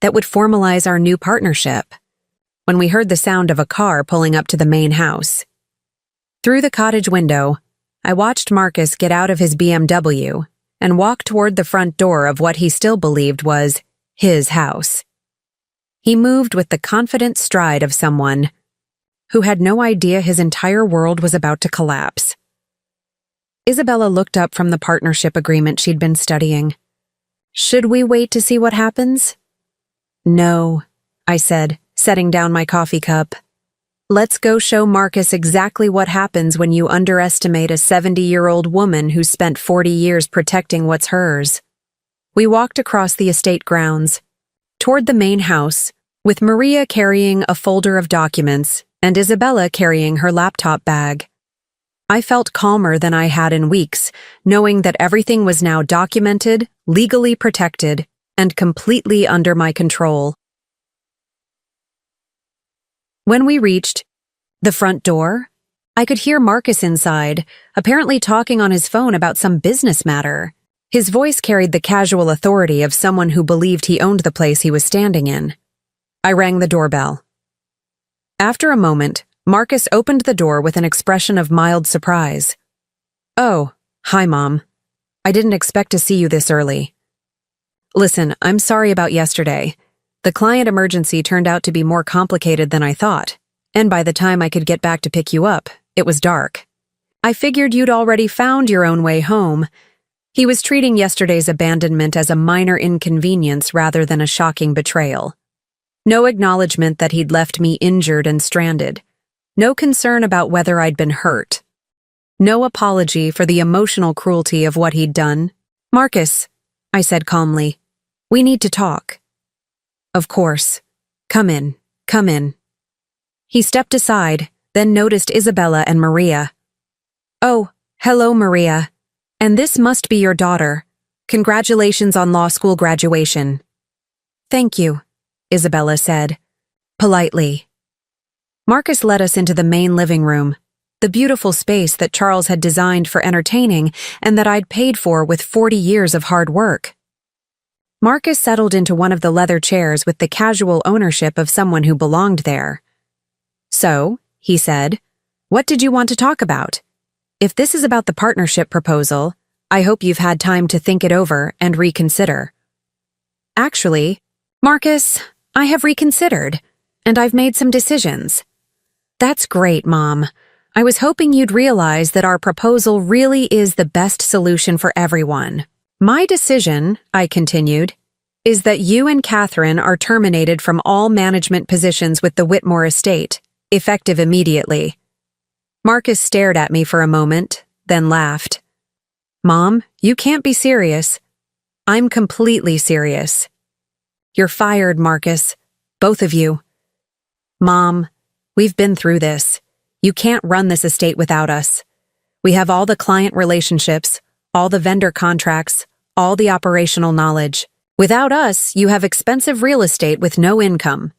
that would formalize our new partnership, when we heard the sound of a car pulling up to the main house. Through the cottage window, I watched Marcus get out of his BMW and walk toward the front door of what he still believed was his house. He moved with the confident stride of someone who had no idea his entire world was about to collapse. Isabella looked up from the partnership agreement she'd been studying. Should we wait to see what happens? No, I said, setting down my coffee cup. Let's go show Marcus exactly what happens when you underestimate a 70-year-old woman who spent 40 years protecting what's hers. We walked across the estate grounds, toward the main house, with Maria carrying a folder of documents and Isabella carrying her laptop bag. I felt calmer than I had in weeks, knowing that everything was now documented, legally protected, and completely under my control. When we reached the front door, I could hear Marcus inside, apparently talking on his phone about some business matter. His voice carried the casual authority of someone who believed he owned the place he was standing in. I rang the doorbell. After a moment, Marcus opened the door with an expression of mild surprise. Oh, hi, Mom. I didn't expect to see you this early. Listen, I'm sorry about yesterday. The client emergency turned out to be more complicated than I thought, and by the time I could get back to pick you up, it was dark. I figured you'd already found your own way home. He was treating yesterday's abandonment as a minor inconvenience rather than a shocking betrayal. No acknowledgement that he'd left me injured and stranded. No concern about whether I'd been hurt. No apology for the emotional cruelty of what he'd done. Marcus, I said calmly, we need to talk. Of course. Come in, come in. He stepped aside, then noticed Isabella and Maria. Oh, hello, Maria. And this must be your daughter. Congratulations on law school graduation. Thank you, Isabella said, politely. Marcus led us into the main living room, the beautiful space that Charles had designed for entertaining and that I'd paid for with 40 years of hard work. Marcus settled into one of the leather chairs with the casual ownership of someone who belonged there. So, he said, what did you want to talk about? If this is about the partnership proposal, I hope you've had time to think it over and reconsider. Actually, Marcus, I have reconsidered, and I've made some decisions. That's great, Mom. I was hoping you'd realize that our proposal really is the best solution for everyone. My decision, I continued, is that you and Catherine are terminated from all management positions with the Whitmore estate, effective immediately. Marcus stared at me for a moment, then laughed. Mom, you can't be serious. I'm completely serious. You're fired, Marcus. Both of you. Mom, we've been through this. You can't run this estate without us. We have all the client relationships, all the vendor contracts, all the operational knowledge. Without us, you have expensive real estate with no income.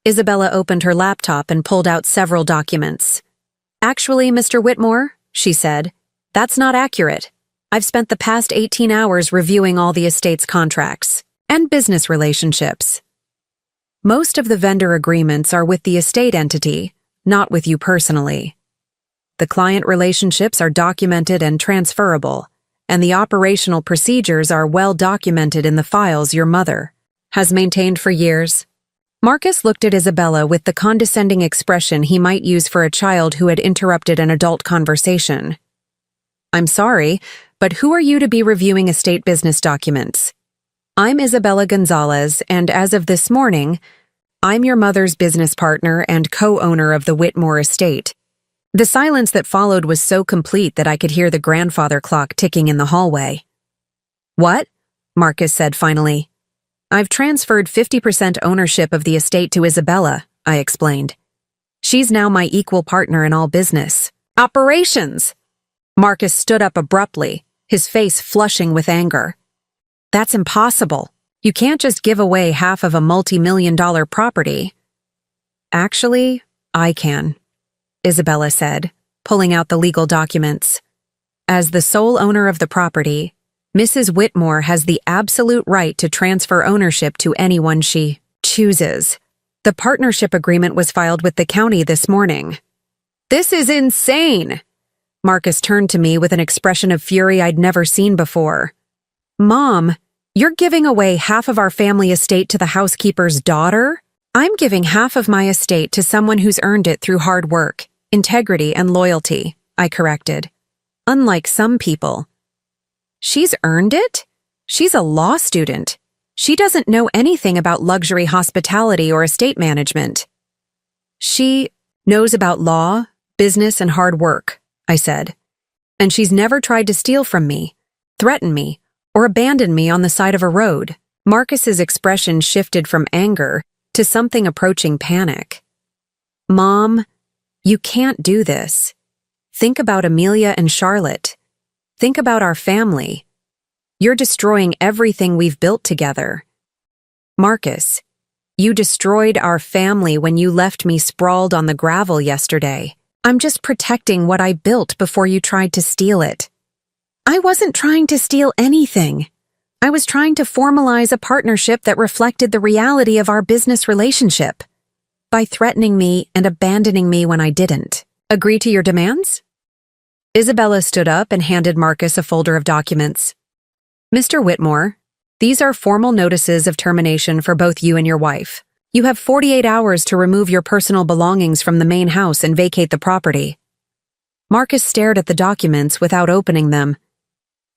Isabella opened her laptop and pulled out several documents. Actually, Mr. Whitmore, she said, that's not accurate. I've spent the past 18 hours reviewing all the estate's contracts and business relationships. Most of the vendor agreements are with the estate entity, not with you personally. The client relationships are documented and transferable, and the operational procedures are well documented in the files your mother has maintained for years. Marcus looked at Isabella with the condescending expression he might use for a child who had interrupted an adult conversation. I'm sorry, but who are you to be reviewing estate business documents? I'm Isabella Gonzalez, and as of this morning, I'm your mother's business partner and co-owner of the Whitmore estate. The silence that followed was so complete that I could hear the grandfather clock ticking in the hallway. What? Marcus said finally. I've transferred 50% ownership of the estate to Isabella, I explained. She's now my equal partner in all business. Operations! Marcus stood up abruptly, his face flushing with anger. That's impossible. You can't just give away half of a multi-million-dollar property. Actually, I can, Isabella said, pulling out the legal documents. As the sole owner of the property, Mrs. Whitmore has the absolute right to transfer ownership to anyone she chooses. The partnership agreement was filed with the county this morning. This is insane! Marcus turned to me with an expression of fury I'd never seen before. Mom, you're giving away half of our family estate to the housekeeper's daughter? I'm giving half of my estate to someone who's earned it through hard work, integrity, and loyalty, I corrected. Unlike some people. She's earned it? She's a law student. She doesn't know anything about luxury hospitality or estate management. She knows about law, business, and hard work, I said. And she's never tried to steal from me, threaten me, or abandon me on the side of a road. Marcus's expression shifted from anger to something approaching panic. Mom, you can't do this. Think about Amelia and Charlotte. Think about our family. You're destroying everything we've built together. Marcus, you destroyed our family when you left me sprawled on the gravel yesterday. I'm just protecting what I built before you tried to steal it. I wasn't trying to steal anything. I was trying to formalize a partnership that reflected the reality of our business relationship. By threatening me and abandoning me when I didn't. Agree to your demands? Isabella stood up and handed Marcus a folder of documents. Mr. Whitmore, these are formal notices of termination for both you and your wife. You have 48 hours to remove your personal belongings from the main house and vacate the property. Marcus stared at the documents without opening them.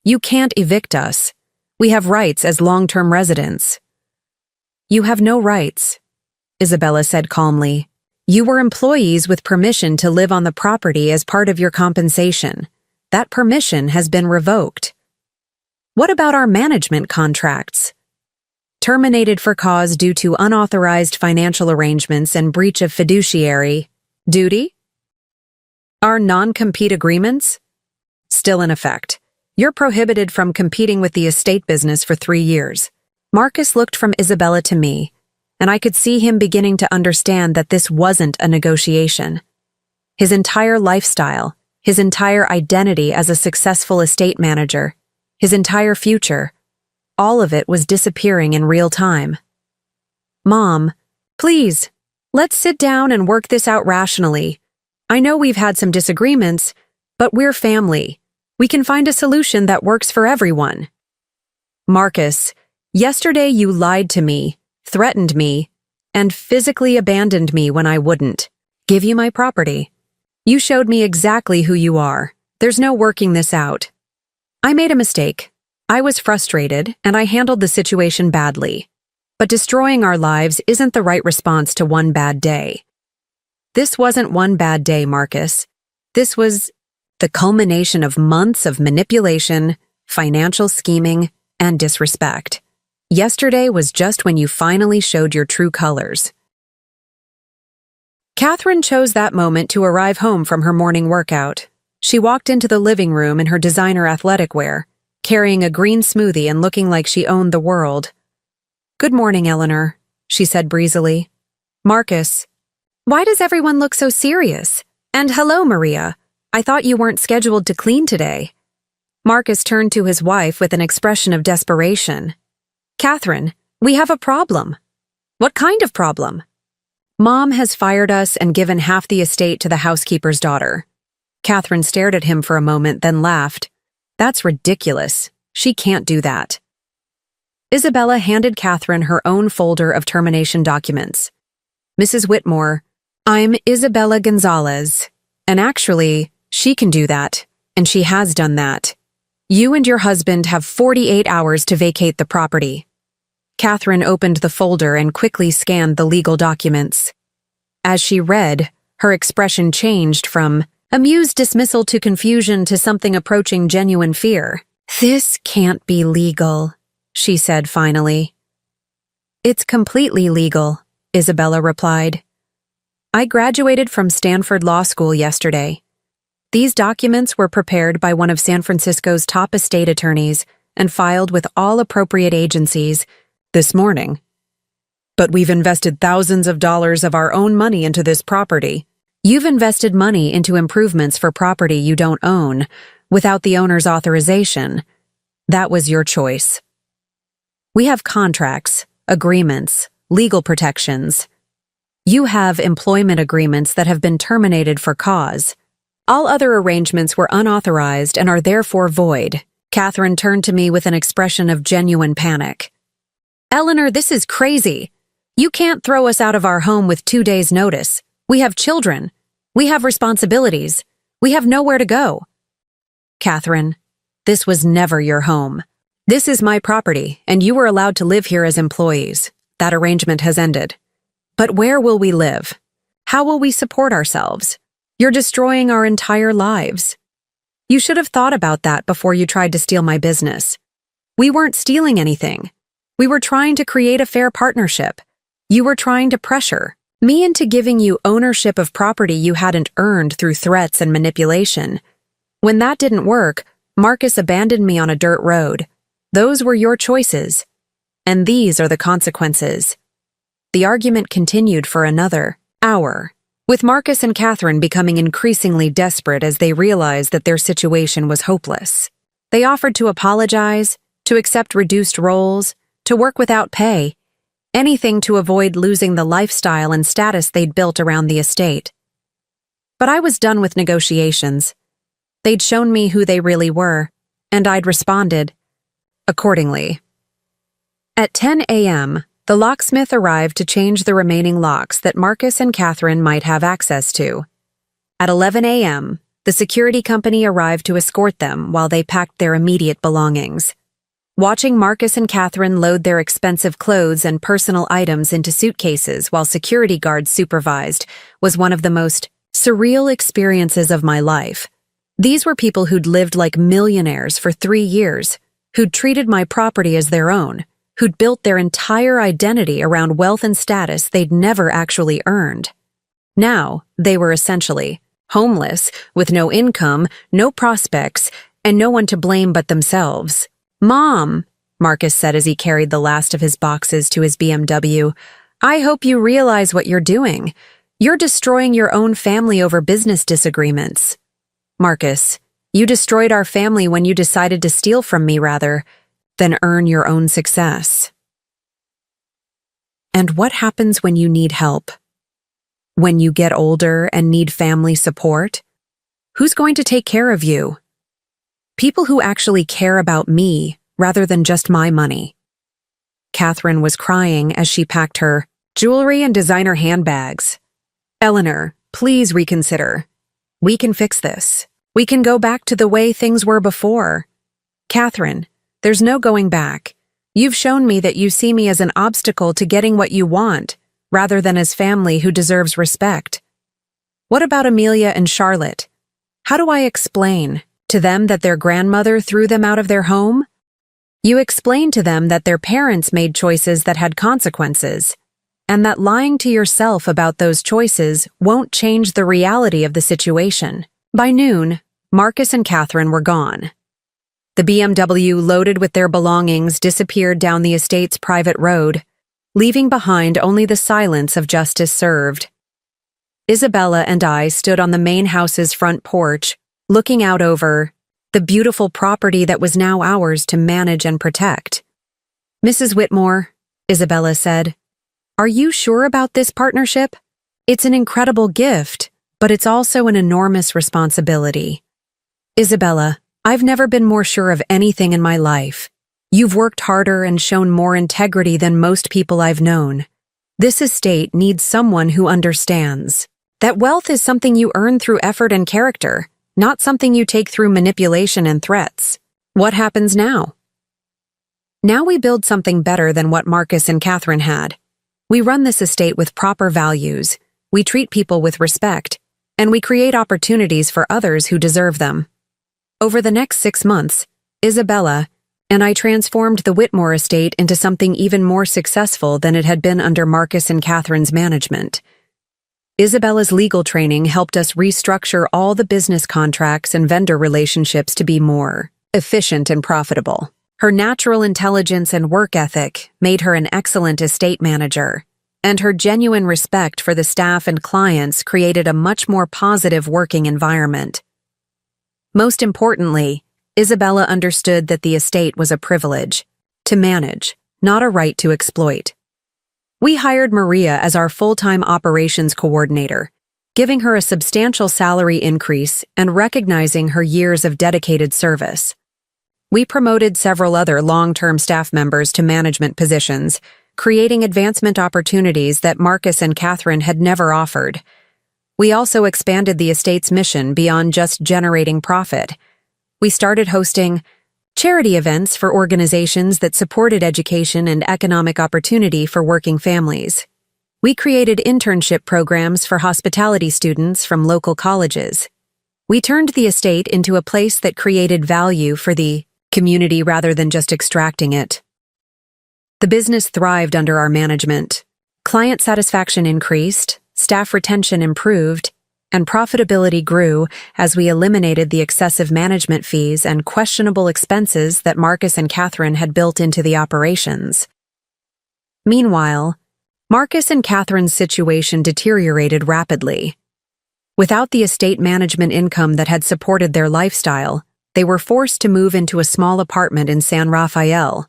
You can't evict us. We have rights as long-term residents. You have no rights, Isabella said calmly. You were employees with permission to live on the property as part of your compensation. That permission has been revoked. What about our management contracts? Terminated for cause due to unauthorized financial arrangements and breach of fiduciary duty? Our non-compete agreements? Still in effect. You're prohibited from competing with the estate business for 3 years. Marcus looked from Isabella to me, and I could see him beginning to understand that this wasn't a negotiation. His entire lifestyle, his entire identity as a successful estate manager, his entire future, all of it was disappearing in real time. Mom, please, let's sit down and work this out rationally. I know we've had some disagreements, but we're family. We can find a solution that works for everyone. Marcus, yesterday you lied to me, threatened me, and physically abandoned me when I wouldn't give you my property. You showed me exactly who you are. There's no working this out. I made a mistake. I was frustrated, and I handled the situation badly. But destroying our lives isn't the right response to one bad day. This wasn't one bad day, Marcus. This was the culmination of months of manipulation, financial scheming, and disrespect. Yesterday was just when you finally showed your true colors. Catherine chose that moment to arrive home from her morning workout. She walked into the living room in her designer athletic wear, carrying a green smoothie and looking like she owned the world. "Good morning, Eleanor," she said breezily. "Marcus, why does everyone look so serious? And hello, Maria. I thought you weren't scheduled to clean today." Marcus turned to his wife with an expression of desperation. "Catherine, we have a problem." "What kind of problem?" "Mom has fired us and given half the estate to the housekeeper's daughter." Catherine stared at him for a moment, then laughed. "That's ridiculous. She can't do that." Isabella handed Catherine her own folder of termination documents. "Mrs. Whitmore, I'm Isabella Gonzalez, and actually, she can do that, and she has done that. You and your husband have 48 hours to vacate the property." Catherine opened the folder and quickly scanned the legal documents. As she read, her expression changed from amused dismissal to confusion to something approaching genuine fear. "This can't be legal," she said finally. "It's completely legal," Isabella replied. "I graduated from Stanford Law School yesterday. These documents were prepared by one of San Francisco's top estate attorneys and filed with all appropriate agencies this morning. But we've invested thousands of dollars of our own money into this property." "You've invested money into improvements for property you don't own, without the owner's authorization. That was your choice. We have contracts, agreements, legal protections. You have employment agreements that have been terminated for cause. All other arrangements were unauthorized and are therefore void." Catherine turned to me with an expression of genuine panic. "Eleanor, this is crazy. You can't throw us out of our home with 2 days' notice. We have children. We have responsibilities. We have nowhere to go." "Catherine, this was never your home. This is my property, and you were allowed to live here as employees. That arrangement has ended. But where will we live? How will we support ourselves? You're destroying our entire lives. You should have thought about that before you tried to steal my business. We weren't stealing anything. We were trying to create a fair partnership. You were trying to pressure me into giving you ownership of property you hadn't earned through threats and manipulation. When that didn't work, Marcus abandoned me on a dirt road. Those were your choices. And these are the consequences." The argument continued for another hour, with Marcus and Catherine becoming increasingly desperate as they realized that their situation was hopeless. They offered to apologize, to accept reduced roles, to work without pay, anything to avoid losing the lifestyle and status they'd built around the estate. But I was done with negotiations. They'd shown me who they really were, and I'd responded accordingly. At 10 a.m., the locksmith arrived to change the remaining locks that Marcus and Catherine might have access to. At 11 a.m., the security company arrived to escort them while they packed their immediate belongings. Watching Marcus and Catherine load their expensive clothes and personal items into suitcases while security guards supervised was one of the most surreal experiences of my life. These were people who'd lived like millionaires for 3 years, who'd treated my property as their own, who'd built their entire identity around wealth and status they'd never actually earned. Now, they were essentially homeless, with no income, no prospects, and no one to blame but themselves. "Mom," Marcus said as he carried the last of his boxes to his BMW, "I hope you realize what you're doing. You're destroying your own family over business disagreements." "Marcus, you destroyed our family when you decided to steal from me rather than earn your own success." And what happens when you need help? When you get older and need family support? Who's going to take care of you? People who actually care about me rather than just my money. Catherine was crying as she packed her jewelry and designer handbags. "Eleanor, please reconsider. We can fix this. We can go back to the way things were before." "Catherine, there's no going back. You've shown me that you see me as an obstacle to getting what you want, rather than as family who deserves respect. What about Amelia and Charlotte? How do I explain to them that their grandmother threw them out of their home? You explained to them that their parents made choices that had consequences, and that lying to yourself about those choices won't change the reality of the situation. By noon, Marcus and Catherine were gone. The BMW loaded with their belongings disappeared down the estate's private road, leaving behind only the silence of justice served. Isabella and I stood on the main house's front porch, looking out over the beautiful property that was now ours to manage and protect. "Mrs. Whitmore," Isabella said, "are you sure about this partnership? It's an incredible gift, but it's also an enormous responsibility." "Isabella, I've never been more sure of anything in my life. You've worked harder and shown more integrity than most people I've known. This estate needs someone who understands that wealth is something you earn through effort and character, not something you take through manipulation and threats. What happens now?" "Now we build something better than what Marcus and Catherine had. We run this estate with proper values, we treat people with respect, and we create opportunities for others who deserve them." Over the next 6 months, Isabella and I transformed the Whitmore estate into something even more successful than it had been under Marcus and Catherine's management. Isabella's legal training helped us restructure all the business contracts and vendor relationships to be more efficient and profitable. Her natural intelligence and work ethic made her an excellent estate manager, and her genuine respect for the staff and clients created a much more positive working environment. Most importantly, Isabella understood that the estate was a privilege to manage, not a right to exploit. We hired Maria as our full-time operations coordinator, giving her a substantial salary increase and recognizing her years of dedicated service. We promoted several other long-term staff members to management positions, creating advancement opportunities that Marcus and Catherine had never offered. We also expanded the estate's mission beyond just generating profit. We started hosting charity events for organizations that supported education and economic opportunity for working families. We created internship programs for hospitality students from local colleges. We turned the estate into a place that created value for the community rather than just extracting it. The business thrived under our management. Client satisfaction increased, staff retention improved, and profitability grew as we eliminated the excessive management fees and questionable expenses that Marcus and Catherine had built into the operations. Meanwhile, Marcus and Catherine's situation deteriorated rapidly. Without the estate management income that had supported their lifestyle, they were forced to move into a small apartment in San Rafael.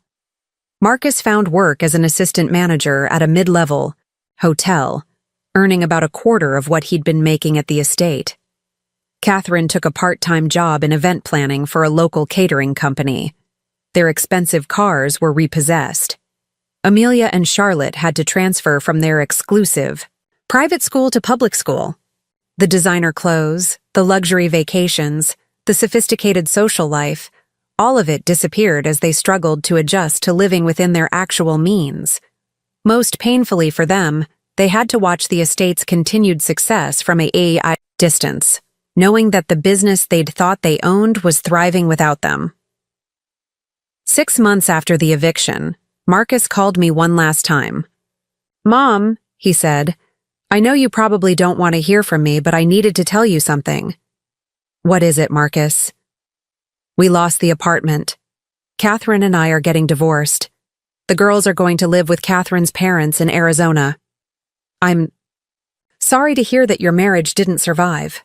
Marcus found work as an assistant manager at a mid-level hotel, earning about a quarter of what he'd been making at the estate. Catherine took a part-time job in event planning for a local catering company. Their expensive cars were repossessed. Amelia and Charlotte had to transfer from their exclusive private school to public school. The designer clothes, the luxury vacations, the sophisticated social life, all of it disappeared as they struggled to adjust to living within their actual means. Most painfully for them, they had to watch the estate's continued success from a distance, knowing that the business they'd thought they owned was thriving without them. 6 months after the eviction, Marcus called me one last time. "Mom," he said, "I know you probably don't want to hear from me, but I needed to tell you something." "What is it, Marcus?" "We lost the apartment. Catherine and I are getting divorced. The girls are going to live with Catherine's parents in Arizona. I'm sorry to hear that your marriage didn't survive."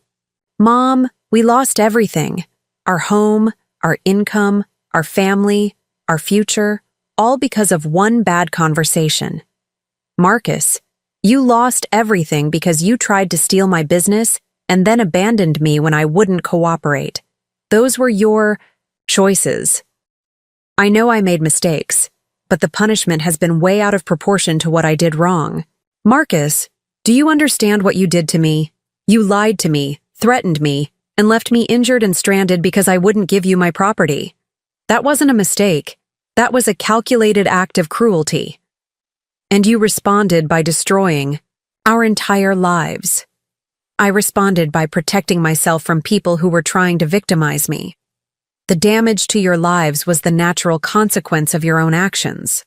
"Mom, we lost everything. Our home, our income, our family, our future, all because of one bad conversation. Marcus, you lost everything because you tried to steal my business and then abandoned me when I wouldn't cooperate. Those were your choices. I know I made mistakes, but the punishment has been way out of proportion to what I did wrong. Marcus, do you understand what you did to me? You lied to me, threatened me, and left me injured and stranded because I wouldn't give you my property. That wasn't a mistake. That was a calculated act of cruelty. And you responded by destroying our entire lives. I responded by protecting myself from people who were trying to victimize me. The damage to your lives was the natural consequence of your own actions.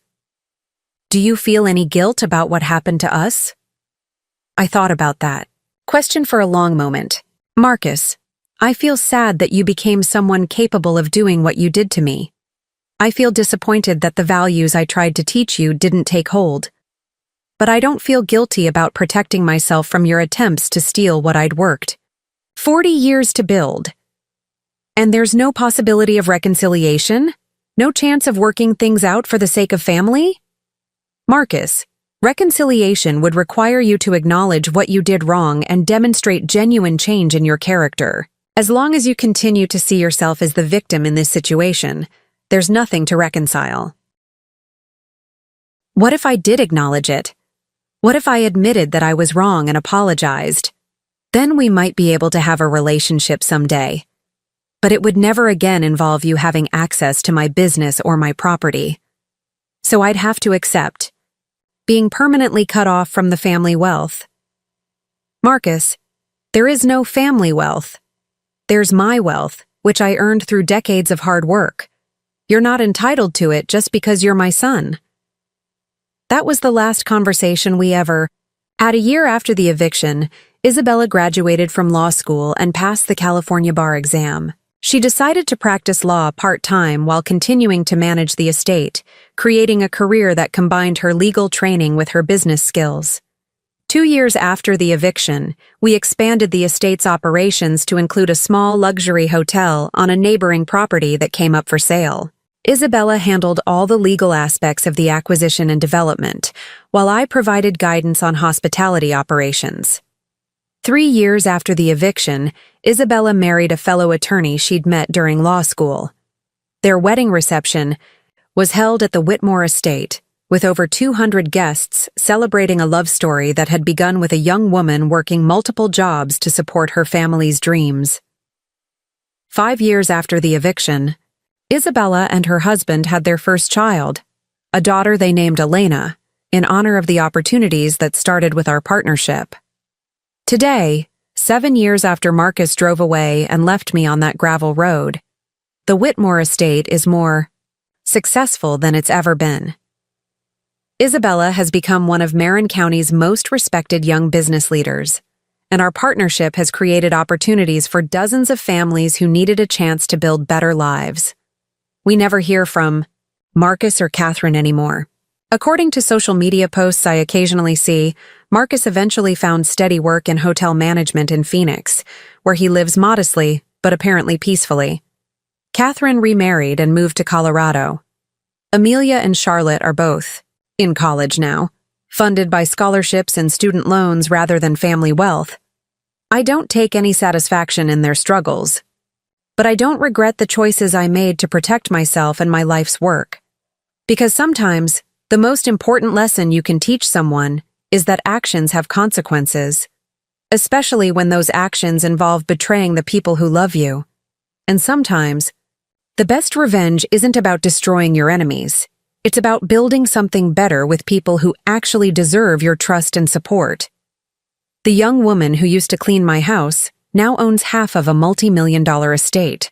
Do you feel any guilt about what happened to us? I thought about that. Questioned for a long moment. Marcus, I feel sad that you became someone capable of doing what you did to me. I feel disappointed that the values I tried to teach you didn't take hold. But I don't feel guilty about protecting myself from your attempts to steal what I'd worked 40 years to build. And there's no possibility of reconciliation? No chance of working things out for the sake of family? Marcus, reconciliation would require you to acknowledge what you did wrong and demonstrate genuine change in your character. As long as you continue to see yourself as the victim in this situation, there's nothing to reconcile. What if I did acknowledge it? What if I admitted that I was wrong and apologized? Then we might be able to have a relationship someday. But it would never again involve you having access to my business or my property. So I'd have to accept being permanently cut off from the family wealth. Marcus, there is no family wealth. There's my wealth, which I earned through decades of hard work. You're not entitled to it just because you're my son. That was the last conversation we ever had. A year after the eviction, Isabella graduated from law school and passed the California bar exam. She decided to practice law part-time while continuing to manage the estate, creating a career that combined her legal training with her business skills. 2 years after the eviction, we expanded the estate's operations to include a small luxury hotel on a neighboring property that came up for sale. Isabella handled all the legal aspects of the acquisition and development, while I provided guidance on hospitality operations. 3 years after the eviction, Isabella married a fellow attorney she'd met during law school. Their wedding reception was held at the Whitmore estate, with over 200 guests celebrating a love story that had begun with a young woman working multiple jobs to support her family's dreams. 5 years after the eviction, Isabella and her husband had their first child, a daughter they named Elena, in honor of the opportunities that started with our partnership. Today, 7 years after Marcus drove away and left me on that gravel road, the Whitmore estate is more successful than it's ever been. Isabella has become one of Marin County's most respected young business leaders, and our partnership has created opportunities for dozens of families who needed a chance to build better lives. We never hear from Marcus or Catherine anymore. According to social media posts I occasionally see, Marcus eventually found steady work in hotel management in Phoenix, where he lives modestly, but apparently peacefully. Catherine remarried and moved to Colorado. Amelia and Charlotte are both in college now, funded by scholarships and student loans rather than family wealth. I don't take any satisfaction in their struggles, but I don't regret the choices I made to protect myself and my life's work. Because sometimes, the most important lesson you can teach someone is that actions have consequences, especially when those actions involve betraying the people who love you. And sometimes, the best revenge isn't about destroying your enemies. It's about building something better with people who actually deserve your trust and support. The young woman who used to clean my house now owns half of a multi-million-dollar estate.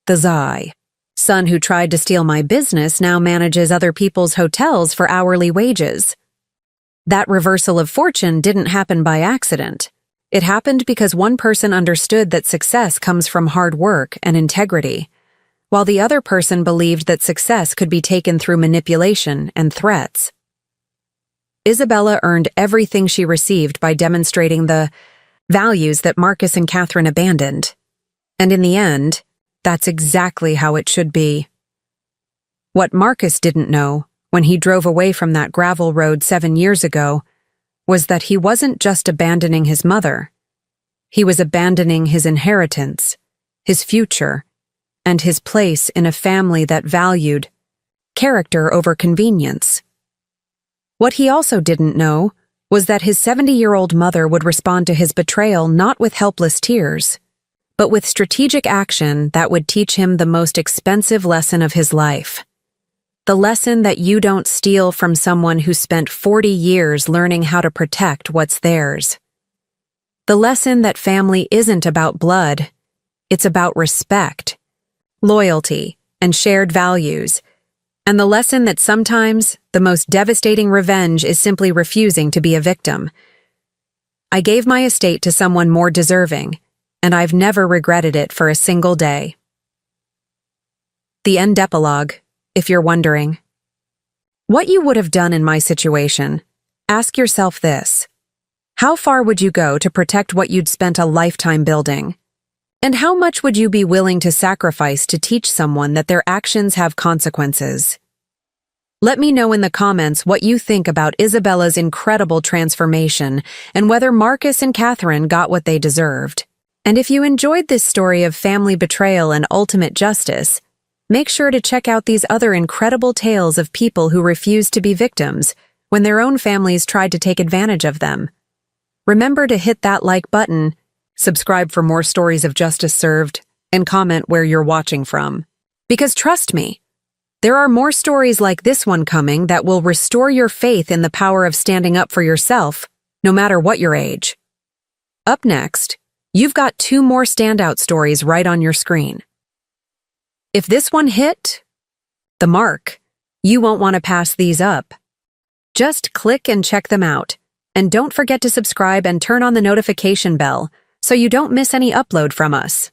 The Zai son who tried to steal my business now manages other people's hotels for hourly wages. That reversal of fortune didn't happen by accident. It happened because one person understood that success comes from hard work and integrity, while the other person believed that success could be taken through manipulation and threats. Isabella earned everything she received by demonstrating the values that Marcus and Catherine abandoned. And in the end, that's exactly how it should be. What Marcus didn't know, when he drove away from that gravel road 7 years ago, was that he wasn't just abandoning his mother. He was abandoning his inheritance, his future, and his place in a family that valued character over convenience. What he also didn't know was that his 70-year-old mother would respond to his betrayal not with helpless tears, but with strategic action that would teach him the most expensive lesson of his life. The lesson that you don't steal from someone who spent 40 years learning how to protect what's theirs. The lesson that family isn't about blood, it's about respect. loyalty, and shared values, and the lesson that sometimes the most devastating revenge is simply refusing to be a victim. I gave my estate to someone more deserving, and I've never regretted it for a single day. The end epilogue, if you're wondering. What you would have done in my situation? Ask yourself this. How far would you go to protect what you'd spent a lifetime building? And how much would you be willing to sacrifice to teach someone that their actions have consequences? Let me know in the comments what you think about Isabella's incredible transformation and whether Marcus and Catherine got what they deserved. And if you enjoyed this story of family betrayal and ultimate justice, make sure to check out these other incredible tales of people who refused to be victims when their own families tried to take advantage of them. Remember to hit that like button, subscribe for more stories of justice served, and comment where you're watching from. Because trust me, there are more stories like this one coming that will restore your faith in the power of standing up for yourself, no matter what your age. Up next, you've got 2 more standout stories right on your screen. If this one hit the mark, you won't want to pass these up. Just click and check them out, and don't forget to subscribe and turn on the notification bell so you don't miss any upload from us.